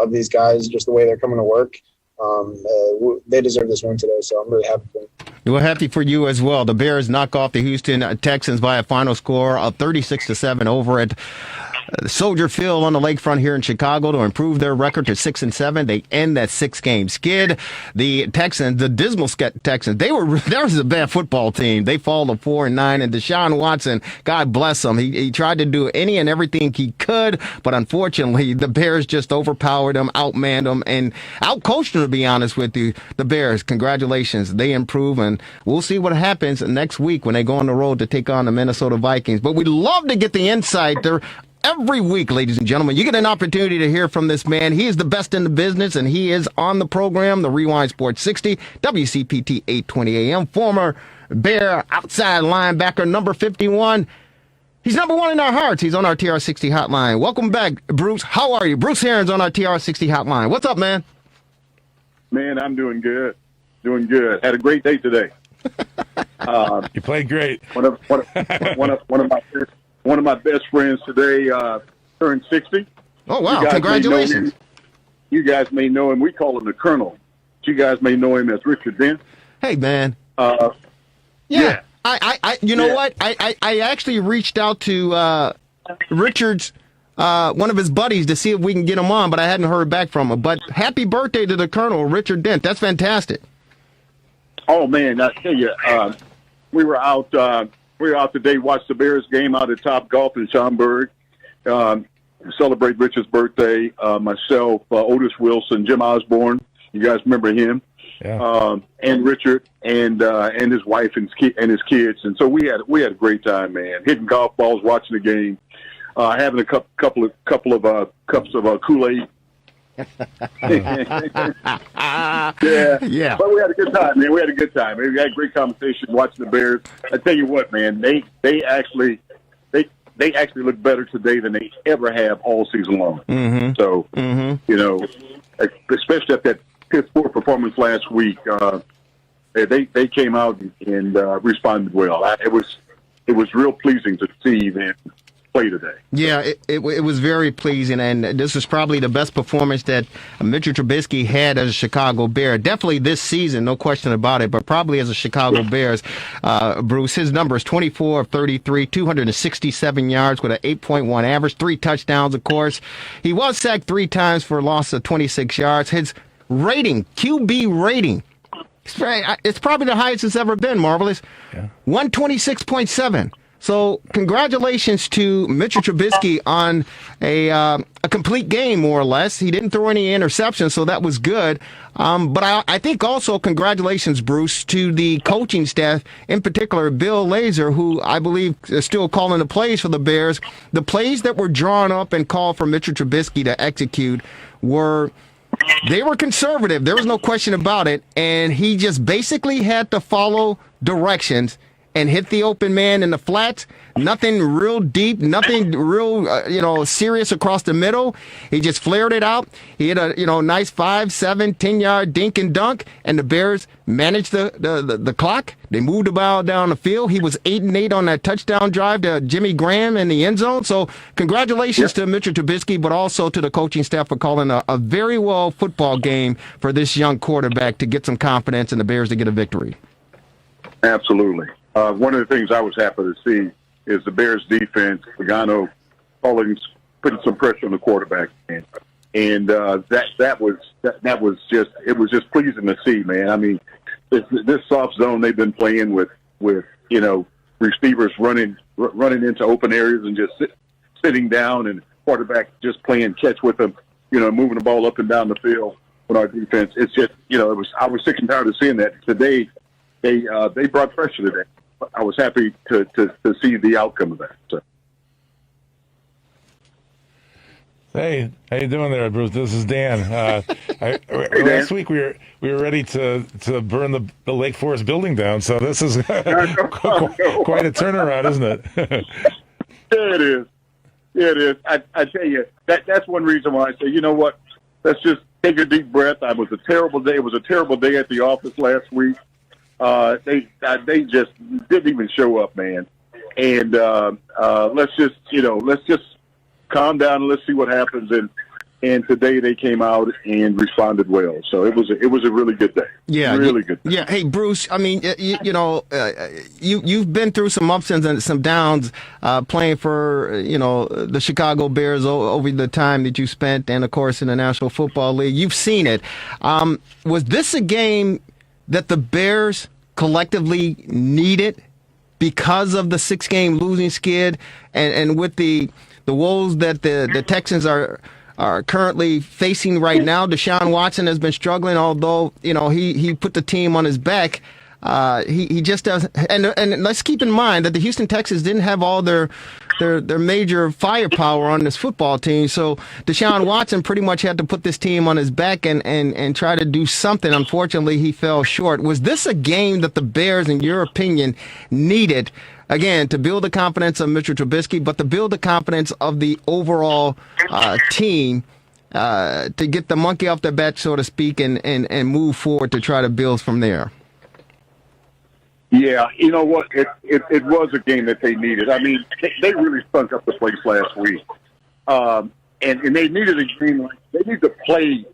of these guys, just the way they're coming to work, they deserve this win today, so I'm really happy for them. We're happy for you as well. The Bears knock off the Houston Texans by a final score of 36-7 over at Soldier Field on the lakefront here in Chicago to improve their record to 6-7. They end that 6-game skid. The Texans, the dismal Texans, that was a bad football team. They fall to 4-9, and Deshaun Watson, God bless him, he tried to do any and everything he could, but unfortunately the Bears just overpowered him, outmanned them, and outcoached them, to be honest with you. The Bears, congratulations, they improve, and we'll see what happens next week when they go on the road to take on the Minnesota Vikings. But we'd love to get the insight there. Every week, ladies and gentlemen, you get an opportunity to hear from this man. He is the best in the business, and he is on the program, the Rewind Sports 60, WCPT 820 AM, former Bear outside linebacker, number 51. He's number 1 in our hearts. He's on our TR60 hotline. Welcome back, Bruce. How are you? Bruce Herron's on our TR60 hotline. What's up, man? Man, I'm doing good. Doing good. Had a great day today. You played great. One of my best friends today turned 60. Oh, wow. Congratulations. You guys may know him. We call him the Colonel. You guys may know him as Richard Dent. Hey, man. Yeah. You know what? I actually reached out to Richard's, one of his buddies, to see if we can get him on, but I hadn't heard back from him. But happy birthday to the Colonel, Richard Dent. That's fantastic. Oh, man, I tell you, were out today, watched the Bears game out at Top Golf in Schaumburg. Celebrate Richard's birthday. Myself, Otis Wilson, Jim Osborne. You guys remember him? Yeah. And Richard and his wife and his kids. And so we had a great time, man. Hitting golf balls, watching the game, having a couple of cups of Kool-Aid. Yeah. But we had a good time, man. We had a good time. We had a great conversation watching the Bears. I tell you what, man, they actually look better today than they ever have all season long. Mm-hmm. So, you know, especially at that Pittsburgh performance last week, they came out and responded well. It was real pleasing to see them play today. Yeah, it was very pleasing, and this is probably the best performance that Mitchell Trubisky had as a Chicago Bear. Definitely this season, no question about it, but probably as a Chicago Bears. Bruce, his number is 24 of 33, 267 yards with an 8.1 average, 3 touchdowns, of course. He was sacked 3 times for a loss of 26 yards. His rating, QB rating, it's probably the highest it's ever been, Marvelous. Yeah. 126.7. So congratulations to Mitchell Trubisky on a complete game, more or less. He didn't throw any interceptions, so that was good. But I think also congratulations, Bruce, to the coaching staff, in particular Bill Lazor, who I believe is still calling the plays for the Bears. The plays that were drawn up and called for Mitchell Trubisky to execute were conservative. There was no question about it. And he just basically had to follow directions and hit the open man in the flats. Nothing real deep, nothing real, serious across the middle. He just flared it out. He hit a, nice 5, 7, 10-yard dink and dunk, and the Bears managed the clock. They moved the ball down the field. He was 8-8 on that touchdown drive to Jimmy Graham in the end zone. So congratulations to Mitchell Trubisky, but also to the coaching staff for calling a very well football game for this young quarterback to get some confidence and the Bears to get a victory. Absolutely. One of the things I was happy to see is the Bears defense, Pagano, putting some pressure on the quarterback, and that was just pleasing to see, man. I mean, this soft zone they've been playing with receivers running into open areas and just sitting down, and quarterback just playing catch with them, moving the ball up and down the field with our defense. It's just I was sick and tired of seeing that today. They brought pressure today. I was happy to see the outcome of that. So. Hey, how you doing there, Bruce? This is Dan. Last week we were ready to burn the Lake Forest building down, so this is quite a turnaround, isn't it? Yeah, it is. Yeah, it is. I tell you, that's one reason why I say, you know what? Let's just take a deep breath. It was a terrible day. It was a terrible day at the office last week. They just didn't even show up, man. And let's just calm down and let's see what happens. And today they came out and responded well. So it was a really good day. Yeah, really good day. Yeah. Hey, Bruce. I mean, you've been through some ups and some downs playing for the Chicago Bears over the time that you spent, and of course in the National Football League. You've seen it. Was this a game that the Bears collectively needed because of the 6-game losing skid and with the woes that the Texans are currently facing right now? Deshaun Watson has been struggling, although he put the team on his back. He just doesn't. And let's keep in mind that the Houston Texans didn't have all their major firepower on this football team. So Deshaun Watson pretty much had to put this team on his back and try to do something. Unfortunately, he fell short. Was this a game that the Bears, in your opinion, needed, again, to build the confidence of Mitchell Trubisky, but to build the confidence of the overall team to get the monkey off their back, so to speak, and move forward to try to build from there? Yeah, you know what? It was a game that they needed. I mean, they really stunk up the place last week, and they needed a game. They need to play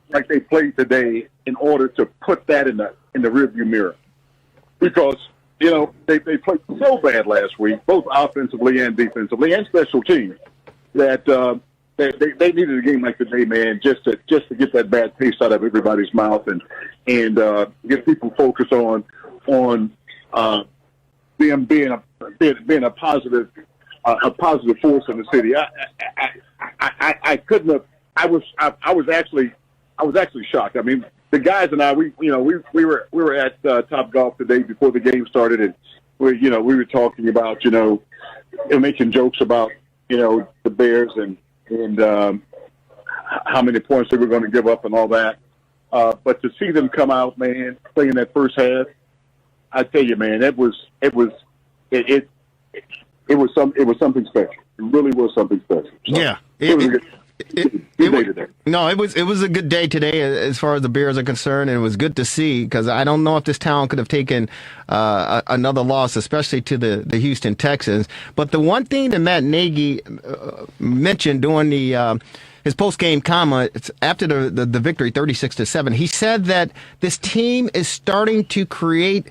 like they played today in order to put that in the rearview mirror, because they played so bad last week, both offensively and defensively and special teams, that they needed a game like today, man, just to get that bad taste out of everybody's mouth and get people focused on them being a positive force in the city. I couldn't have. I was actually shocked. I mean, the guys and I, we were at Top Golf the day before the game started, and we were talking about and making jokes about the Bears and how many points they were going to give up and all that. But to see them come out, man, playing that first half, I tell you, man, it was something special. It really was something special. So, yeah. No, it was a good day today as far as the Bears are concerned, and it was good to see, because I don't know if this town could have taken another loss, especially to the Houston Texans. But the one thing that Matt Nagy mentioned during his post-game comments after the victory, 36-7, he said that this team is starting to create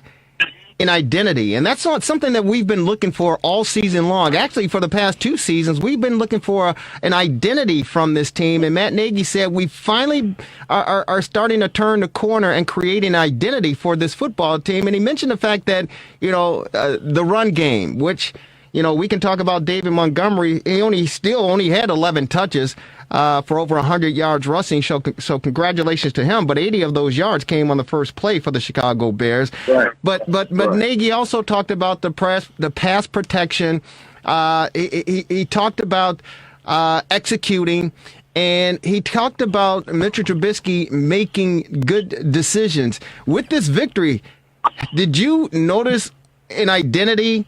an identity, and that's not something that we've been looking for all season long. Actually, for the past 2 seasons, we've been looking for an identity from this team, and Matt Nagy said we finally are starting to turn the corner and create an identity for this football team. And he mentioned the fact that the run game, which we can talk about David Montgomery. He still only had 11 touches for over 100 yards rushing. So congratulations to him. But 80 of those yards came on the first play for the Chicago Bears. Right. But Nagy also talked about the pass protection. He talked about executing. And he talked about Mitchell Trubisky making good decisions. With this victory, did you notice an identity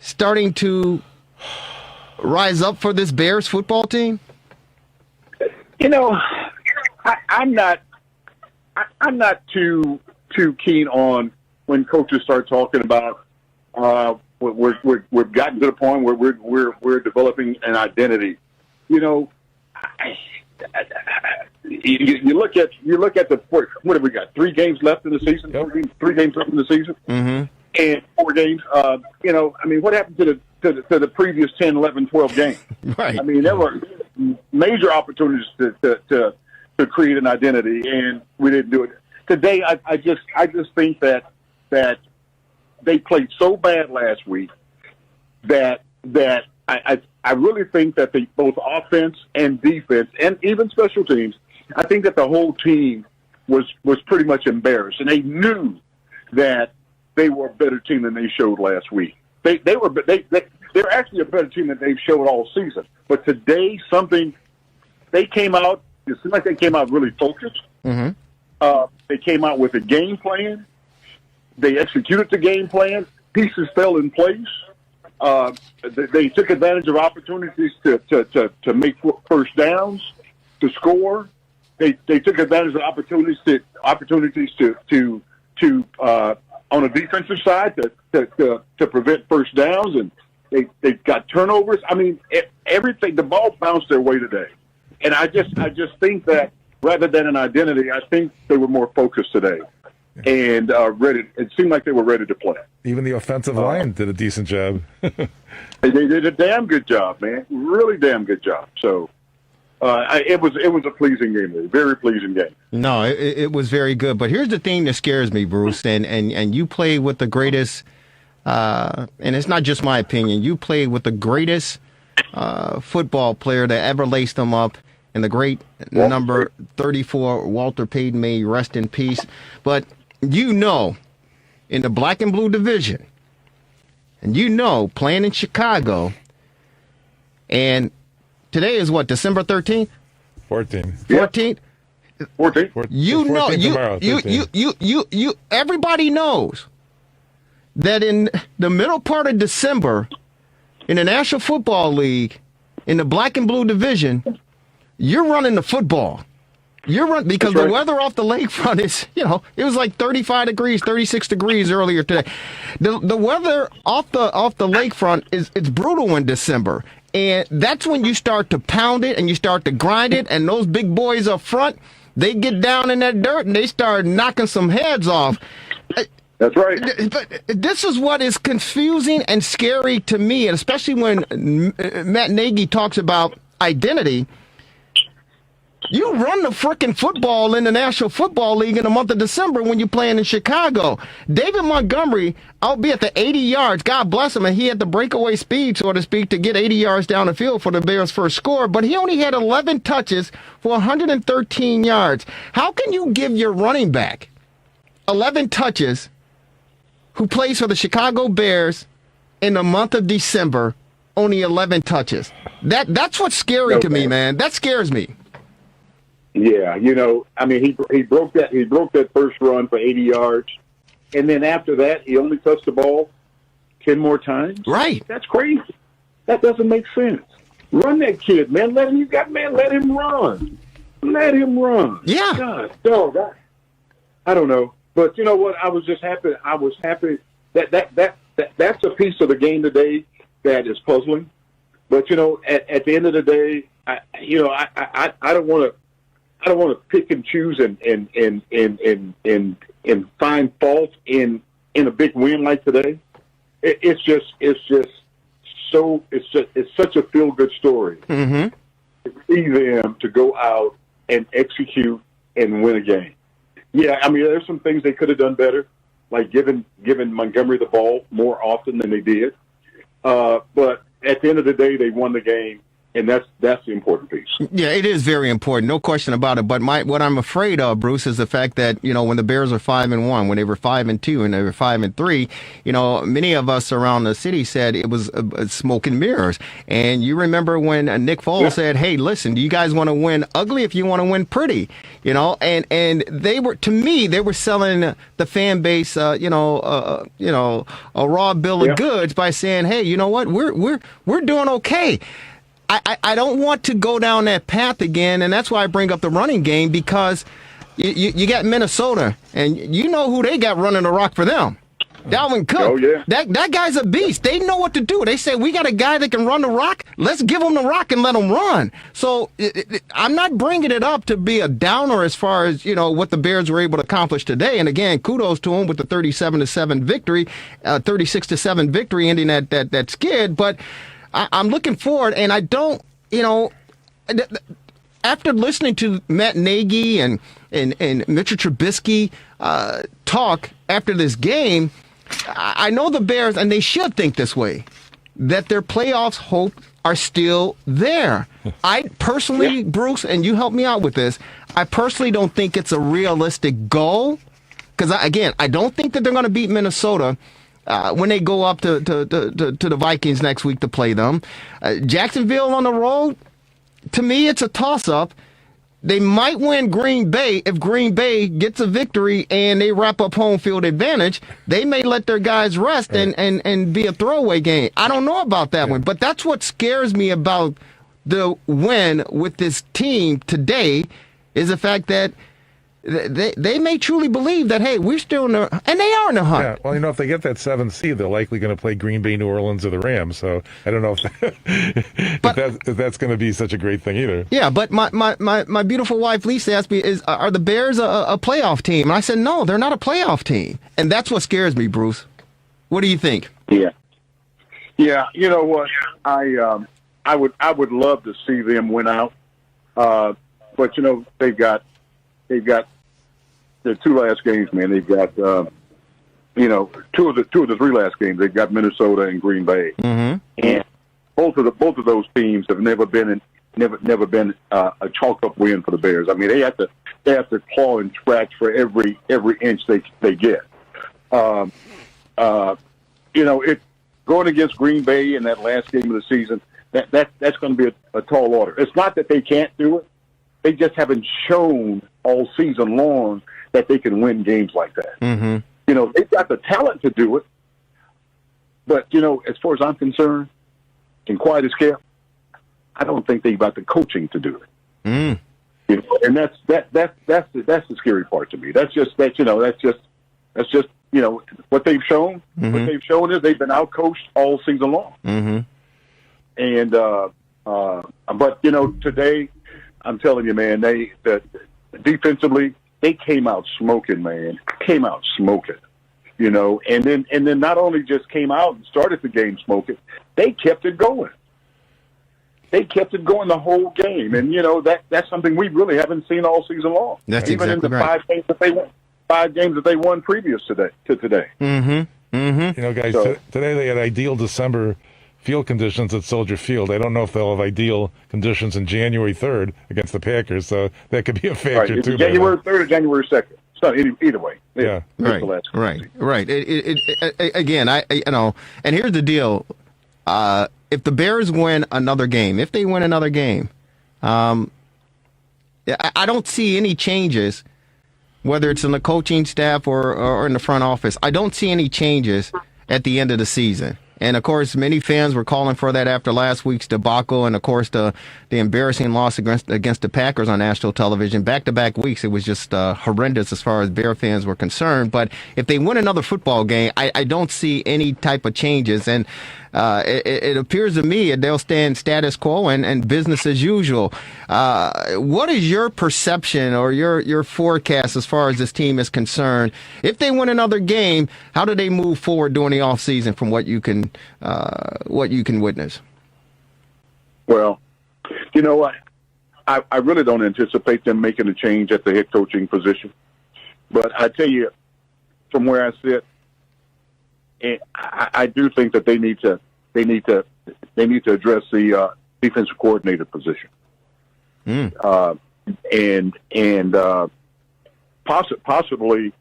starting to rise up for this Bears football team? I'm not too keen on when coaches start talking about we've gotten to the point where we're developing an identity. You look at the what have we got? 3 games left in the season. Yep. 3 games left in the season. Mm-hmm. And 4 games. What happened to the previous 10, 11, 12 games? Right. I mean, there were major opportunities to create an identity, and we didn't do it. Today, I just think that they played so bad last week that I really think that both offense and defense and even special teams, I think that the whole team was pretty much embarrassed, and they knew that they were a better team than they showed last week. They're actually a better team than they've showed all season. But today, they came out. It seemed like they came out really focused. Mm-hmm. They came out with a game plan. They executed the game plan. Pieces fell in place. They took advantage of opportunities to make first downs, to score. They took advantage of opportunities to on the defensive side to prevent first downs, and they got turnovers. I mean, everything. The ball bounced their way today, and I just think that rather than an identity, I think they were more focused today and ready. It seemed like they were ready to play. Even the offensive line did a decent job. They did a damn good job, man. Really damn good job. So. It was a pleasing game, a very pleasing game. No, it was very good. But here's the thing that scares me, Bruce, and you play with the greatest, and it's not just my opinion. You played with the greatest football player that ever laced them up, and the great number 34, Walter Payton, may rest in peace. But in the black and blue division, and playing in Chicago, and today is what, December 13th? 14th. 14th? 14th. Everybody knows that in the middle part of December, in the National Football League, in the black and blue division, you're running the football. Because the weather off the lakefront is, it was like 35 degrees, 36 degrees earlier today. The weather off the lakefront it's brutal in December. And that's when you start to pound it and you start to grind it. And those big boys up front, they get down in that dirt and they start knocking some heads off. That's right. But this is what is confusing and scary to me, and especially when Matt Nagy talks about identity. You run the frickin' football in the National Football League in the month of December when you're playing in Chicago. David Montgomery, albeit the 80 yards, God bless him, and he had the breakaway speed, so to speak, to get 80 yards down the field for the Bears' first score, but he only had 11 touches for 113 yards. How can you give your running back 11 touches who plays for the Chicago Bears in the month of December, only 11 touches? That's what's scary to me, man. That scares me. Yeah, I mean, he broke that first run for 80 yards, and then after that, he only touched the ball 10 more times. Right. That's crazy. That doesn't make sense. Run that kid, man. Let him run. Let him run. Yeah. God, dog, I don't know, but you know what? I was just happy. I was happy that's a piece of the game today that is puzzling. But at the end of the day, I don't want to pick and choose and find fault in a big win like today. It's such a feel good story to see them to go out and execute and win a game. Yeah, I mean, there's some things they could have done better, like giving Montgomery the ball more often than they did. But at the end of the day, they won the game. And that's the important piece. Yeah, it is very important, no question about it. But what I'm afraid of, Bruce, is the fact that when the Bears are 5-1, when they were 5-2, and they were 5-3, many of us around the city said it was smoke and mirrors. And you remember when Nick Foles said, "Hey, listen, do you guys want to win ugly if you want to win pretty?" And they were, to me, they were selling the fan base, a raw bill of goods by saying, "Hey, you know what? We're doing okay." I don't want to go down that path again, and that's why I bring up the running game, because you got Minnesota, and you know who they got running the rock for them. Dalvin Cook. Oh, yeah. That guy's a beast. They know what to do. They say, we got a guy that can run the rock. Let's give him the rock and let him run. So I'm not bringing it up to be a downer as far as, what the Bears were able to accomplish today. And again, kudos to them with the 37-7 victory, 36-7 victory ending that skid. But I'm looking forward, and I don't, after listening to Matt Nagy and Mitchell Trubisky talk after this game, I know the Bears, and they should think this way, that their playoffs hopes are still there. I personally, Bruce, and you help me out with this, I personally don't think it's a realistic goal, because, again, I don't think that they're going to beat Minnesota when they go up to the Vikings next week to play them. Jacksonville on the road, to me, it's a toss-up. They might win Green Bay if Green Bay gets a victory and they wrap up home field advantage. They may let their guys rest and be a throwaway game. I don't know about that one, but that's what scares me about the win with this team today, is the fact that they may truly believe that, hey, we're still in the, and they are in the hunt. Yeah, well, if they get that 7th seed, they're likely going to play Green Bay, New Orleans, or the Rams. So I don't know if that's going to be such a great thing either. Yeah, but my beautiful wife Lisa asked me, are the Bears a playoff team? And I said, no, they're not a playoff team, and that's what scares me, Bruce. What do you think? Yeah. You know what? I would love to see them win out, but they've got the 2 last games, man. They've got two of the 3 last games. They've got Minnesota and Green Bay, and both of those teams have never been a chalk up win for the Bears. I mean, they have to claw and scratch for every inch they get. It going against Green Bay in that last game of the season, that's going to be a tall order. It's not that they can't do it. They just haven't shown all season long that they can win games like that. They've got the talent to do it. But, as far as I'm concerned, and quiet as kept, I don't think they've got the coaching to do it. And that's the scary part to me. That's just what they've shown. What they've shown is they've been outcoached all season long. And but today, I'm telling you, man, defensively they came out smoking, man. Came out smoking, and then not only just came out and started the game smoking, they kept it going. they kept it going the whole game, and that's something we really haven't seen all season long. That's even exactly in the right. 5 games that they won previous to today. Guys, today they had ideal December field conditions at Soldier Field. I don't know if they'll have ideal conditions in January 3rd against the Packers, so that could be a factor Right. too. January 3rd or January 2nd. So either way. Yeah. Right. Again, and here's the deal. If the Bears win another game, I don't see any changes, whether it's in the coaching staff or in the front office. I don't see any changes at the end of the season. And, of course, many fans were calling for that after last week's debacle and, of course, the embarrassing loss against the Packers on national television. Back-to-back weeks, it was just horrendous as far as Bear fans were concerned. But if they win another football game, I don't see any type of changes. And it appears to me that they'll stay in status quo and business as usual. What is your perception or your forecast as far as this team is concerned? If they win another game, how do they move forward during the offseason from what you can witness? Well, you know what? I really don't anticipate them making a change at the head coaching position. But I tell you, from where I sit, I do think that they need to address the defensive coordinator position, and possibly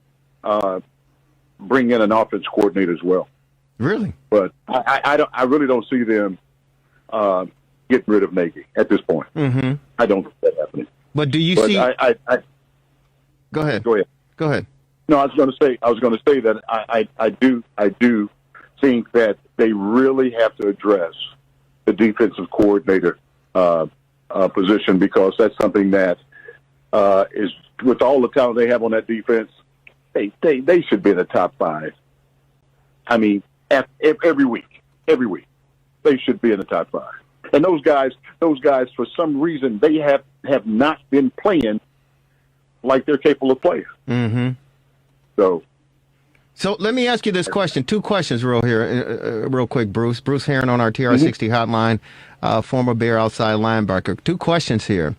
bring in an offense coordinator as well. Really? But I really don't see them getting rid of Nagy at this point. Mm-hmm. I don't see that happening. But do you see? Go ahead. Go ahead. No, I was going to say that I do think that they really have to address the defensive coordinator position, because that's something that is, with all the talent they have on that defense, they should be in the top 5. I mean, every week, they should be in the top 5. And those guys, for some reason, they have not been playing like they're capable of playing. Mm-hmm. So let me ask you this question. 2 questions real quick, Bruce. Bruce Heron on our TR60 hotline, former Bear outside linebacker. 2 questions here.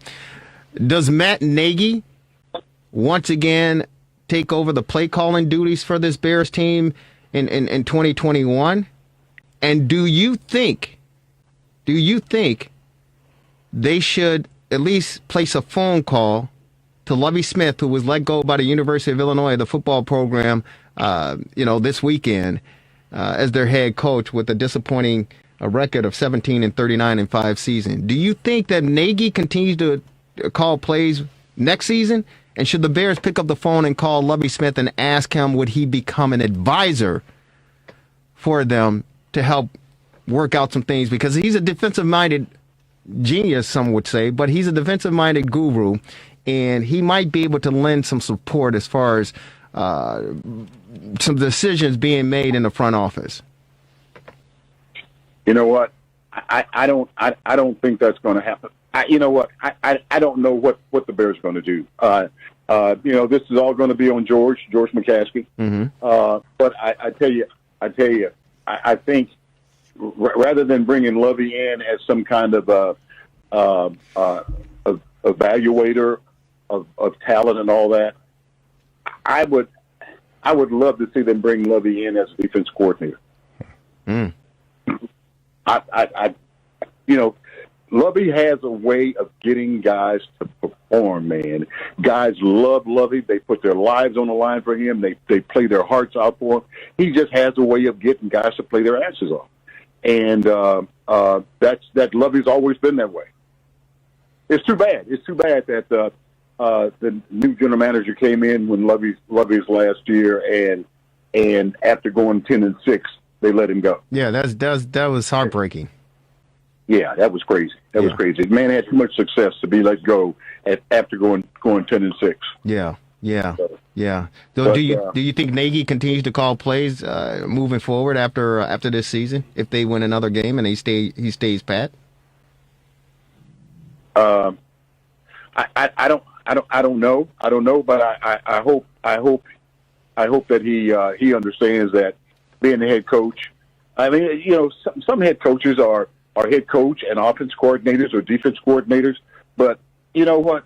Does Matt Nagy once again take over the play calling duties for this Bears team in 2021? And do you think they should at least place a phone call to Lovie Smith, who was let go by the University of Illinois, the football program, this weekend, as their head coach with a disappointing record of 17-39 in 5 seasons? Do you think that Nagy continues to call plays next season? And should the Bears pick up the phone and call Lovie Smith and ask him, would he become an advisor for them to help work out some things? Because he's a defensive-minded genius, some would say, but he's a defensive-minded guru. And he might be able to lend some support as far as some decisions being made in the front office. You know what? I don't think that's going to happen. I don't know what the Bears are going to do. This is all going to be on George McCaskey. Mm-hmm. But I tell you, I think rather than bringing Lovie in as some kind of evaluator of talent and all that, I would love to see them bring Lovie in as a defense coordinator. Mm. Lovie has a way of getting guys to perform, man. Guys love Lovie. They put their lives on the line for him. They play their hearts out for him. He just has a way of getting guys to play their asses off. And that Lovie's always been that way. It's too bad. It's too bad that the new general manager came in when Lovie's last year, and after going 10-6, they let him go. Yeah, that was heartbreaking. Yeah, that was crazy. That was crazy. The man had too much success to be let go after going 10-6. Yeah. So do you think Nagy continues to call plays moving forward after this season if they win another game and he stays pat? I don't know, but I hope that he understands that being the head coach. I mean, some head coaches are are head coach and offense coordinators or defense coordinators. But you know what?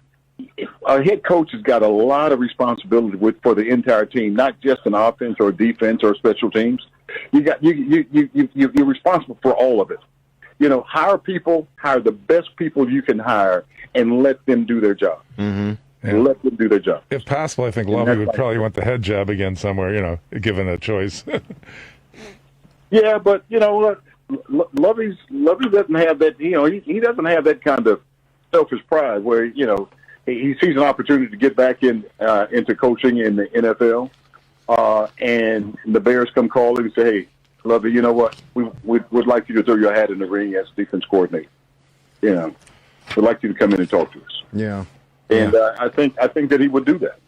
A head coach has got a lot of responsibility for the entire team, not just an offense or defense or special teams. You're responsible for all of it. You know, hire the best people you can hire, and let them do their job. Mm-hmm. Yeah. Let them do their job. If possible, I think Lovey would probably want the head job again somewhere, you know, given a choice. Yeah, but you know what? Lovey doesn't have that. You know, he doesn't have that kind of selfish pride where, you know, he sees an opportunity to get back into coaching in the NFL, and the Bears come calling and say, "Hey, Lovey, you know what? We'd like you to throw your hat in the ring as defense coordinator. You know, we'd like you to come in and talk to us." Yeah. And I think that he would do that.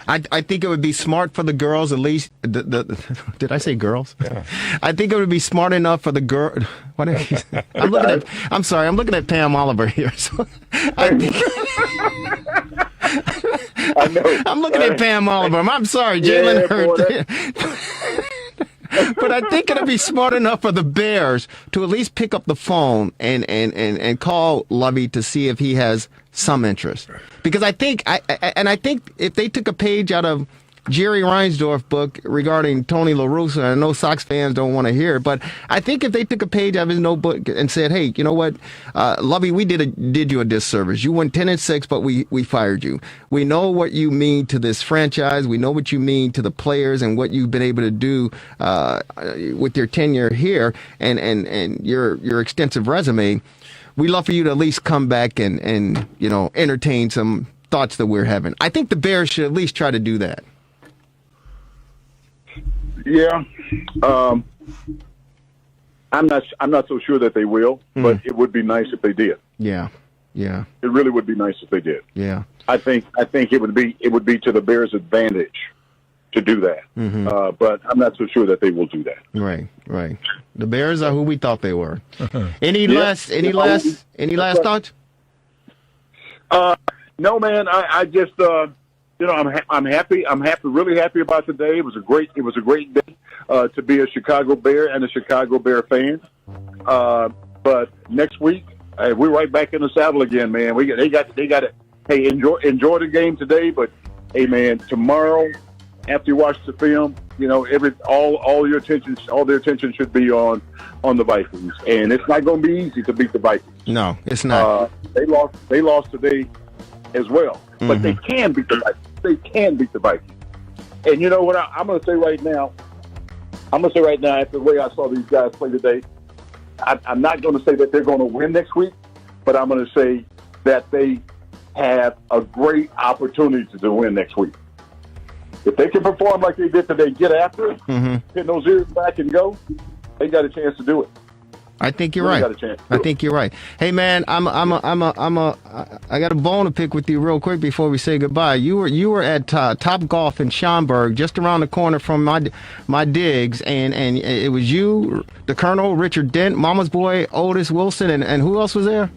I think it would be smart for the girls, at least. Did I say girls? Yeah. I think it would be smart enough for the girl. What did I say? I'm sorry. I'm looking at Pam Oliver here. So I know. I'm looking at Pam Oliver. I'm sorry, Jalen Hurts. But I think it'd be smart enough for the Bears to at least pick up the phone and call Lovey to see if he has some interest. Because I think if they took a page out of Jerry Riles' book regarding Tony La Russa, I know Sox fans don't want to hear it, but I think if they took a page out of his notebook and said, "Hey, you know what, Lovey, we did you a disservice. You went 10-6, but we fired you. We know what you mean to this franchise. We know what you mean to the players and what you've been able to do with your tenure here and your extensive resume. We'd love for you to at least come back and you know, entertain some thoughts that we're having." I think the Bears should at least try to do that. Yeah, I'm not so sure that they will, but it would be nice if they did. Yeah. It really would be nice if they did. Yeah. I think it would be to the Bears' advantage to do that. Mm-hmm. But I'm not so sure that they will do that. Right. The Bears are who we thought they were. Any last thoughts? No, man. I just you know, I'm happy. I'm really happy about today. It was a great day to be a Chicago Bear and a Chicago Bear fan. But next week we're right back in the saddle again, man. They got it. Hey, enjoy the game today, but hey, man, tomorrow after you watch the film, you know, all their attention should be on the Vikings, and it's not going to be easy to beat the Vikings. No, it's not. They lost today as well, but they can beat the Vikings. They can beat the Vikings. And you know what? I'm going to say right now. After the way I saw these guys play today, I'm not going to say that they're going to win next week, but I'm going to say that they have a great opportunity to win next week. If they can perform like they did today, get after it, hit those ears back and go, they got a chance to do it. I think you're right. I think you're right. Hey, man, I got a bone to pick with you real quick before we say goodbye. You were at Top Golf in Schaumburg, just around the corner from my digs, and it was you, the Colonel, Richard Dent, Mama's Boy, Otis Wilson, and who else was there?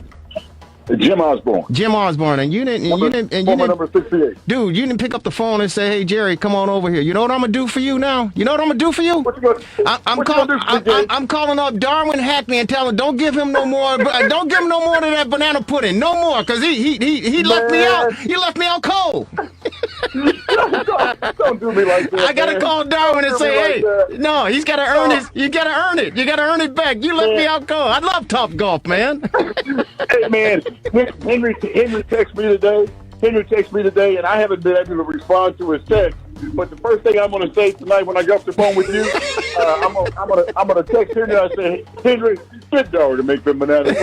Jim Osborne, and you didn't number 68. Dude, you didn't pick up the phone and say, "Hey, Jerry, come on over here." You know what I'm gonna do for you now? You know what I'm gonna do for you? I'm calling up Darwin Hackney and telling him, don't give him no more. Don't give him no more of that banana pudding, no more, because he left me out. He left me out cold. Don't do me like that. I gotta call Darwin and say, "Hey, no, he's gotta earn his. You gotta earn it. You gotta earn it back. You left me out cold." I love Top Golf, man. Hey, man. Henry texted me today, and I haven't been able to respond to his text. But the first thing I'm going to say tonight when I get off the phone with you, I'm going to text Henry. I say, "Henry, get Dory to make them bananas."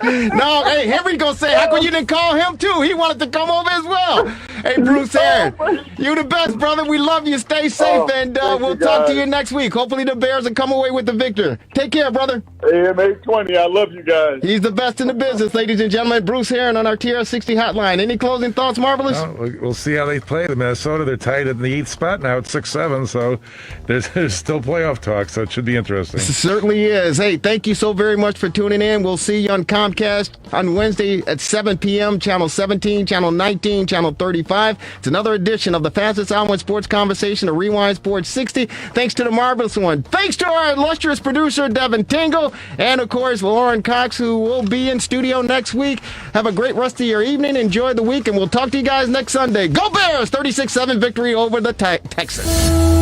No, hey, Henry's going to say, "How come you didn't call him too? He wanted to come over as well." Hey, Bruce Aaron, you the best, brother. We love you. Stay safe, and we'll talk to you next week. Hopefully the Bears will come away with the victor. Take care, brother. AM820, I love you guys. He's the best in the business, ladies and gentlemen. Bruce Aaron on our TR60 hotline. Any closing thoughts, Marvelous? We'll see how they play. The Minnesota, they're tied at the 8th spot now at 6-7, so there's still playoff talk, so it should be interesting. It certainly is. Hey, thank you so very much for tuning in. We'll see you on Comcast on Wednesday at 7 p.m., Channel 17, Channel 19, Channel 35. It's another edition of the fastest hour in sports conversation, the Rewind Sports 60. Thanks to the marvelous one. Thanks to our illustrious producer, Devin Tingle, and, of course, Lauren Cox, who will be in studio next week. Have a great rest of your evening. Enjoy the week, and we'll talk to you guys next Sunday. Go Bears! 36-7 victory over the Texans.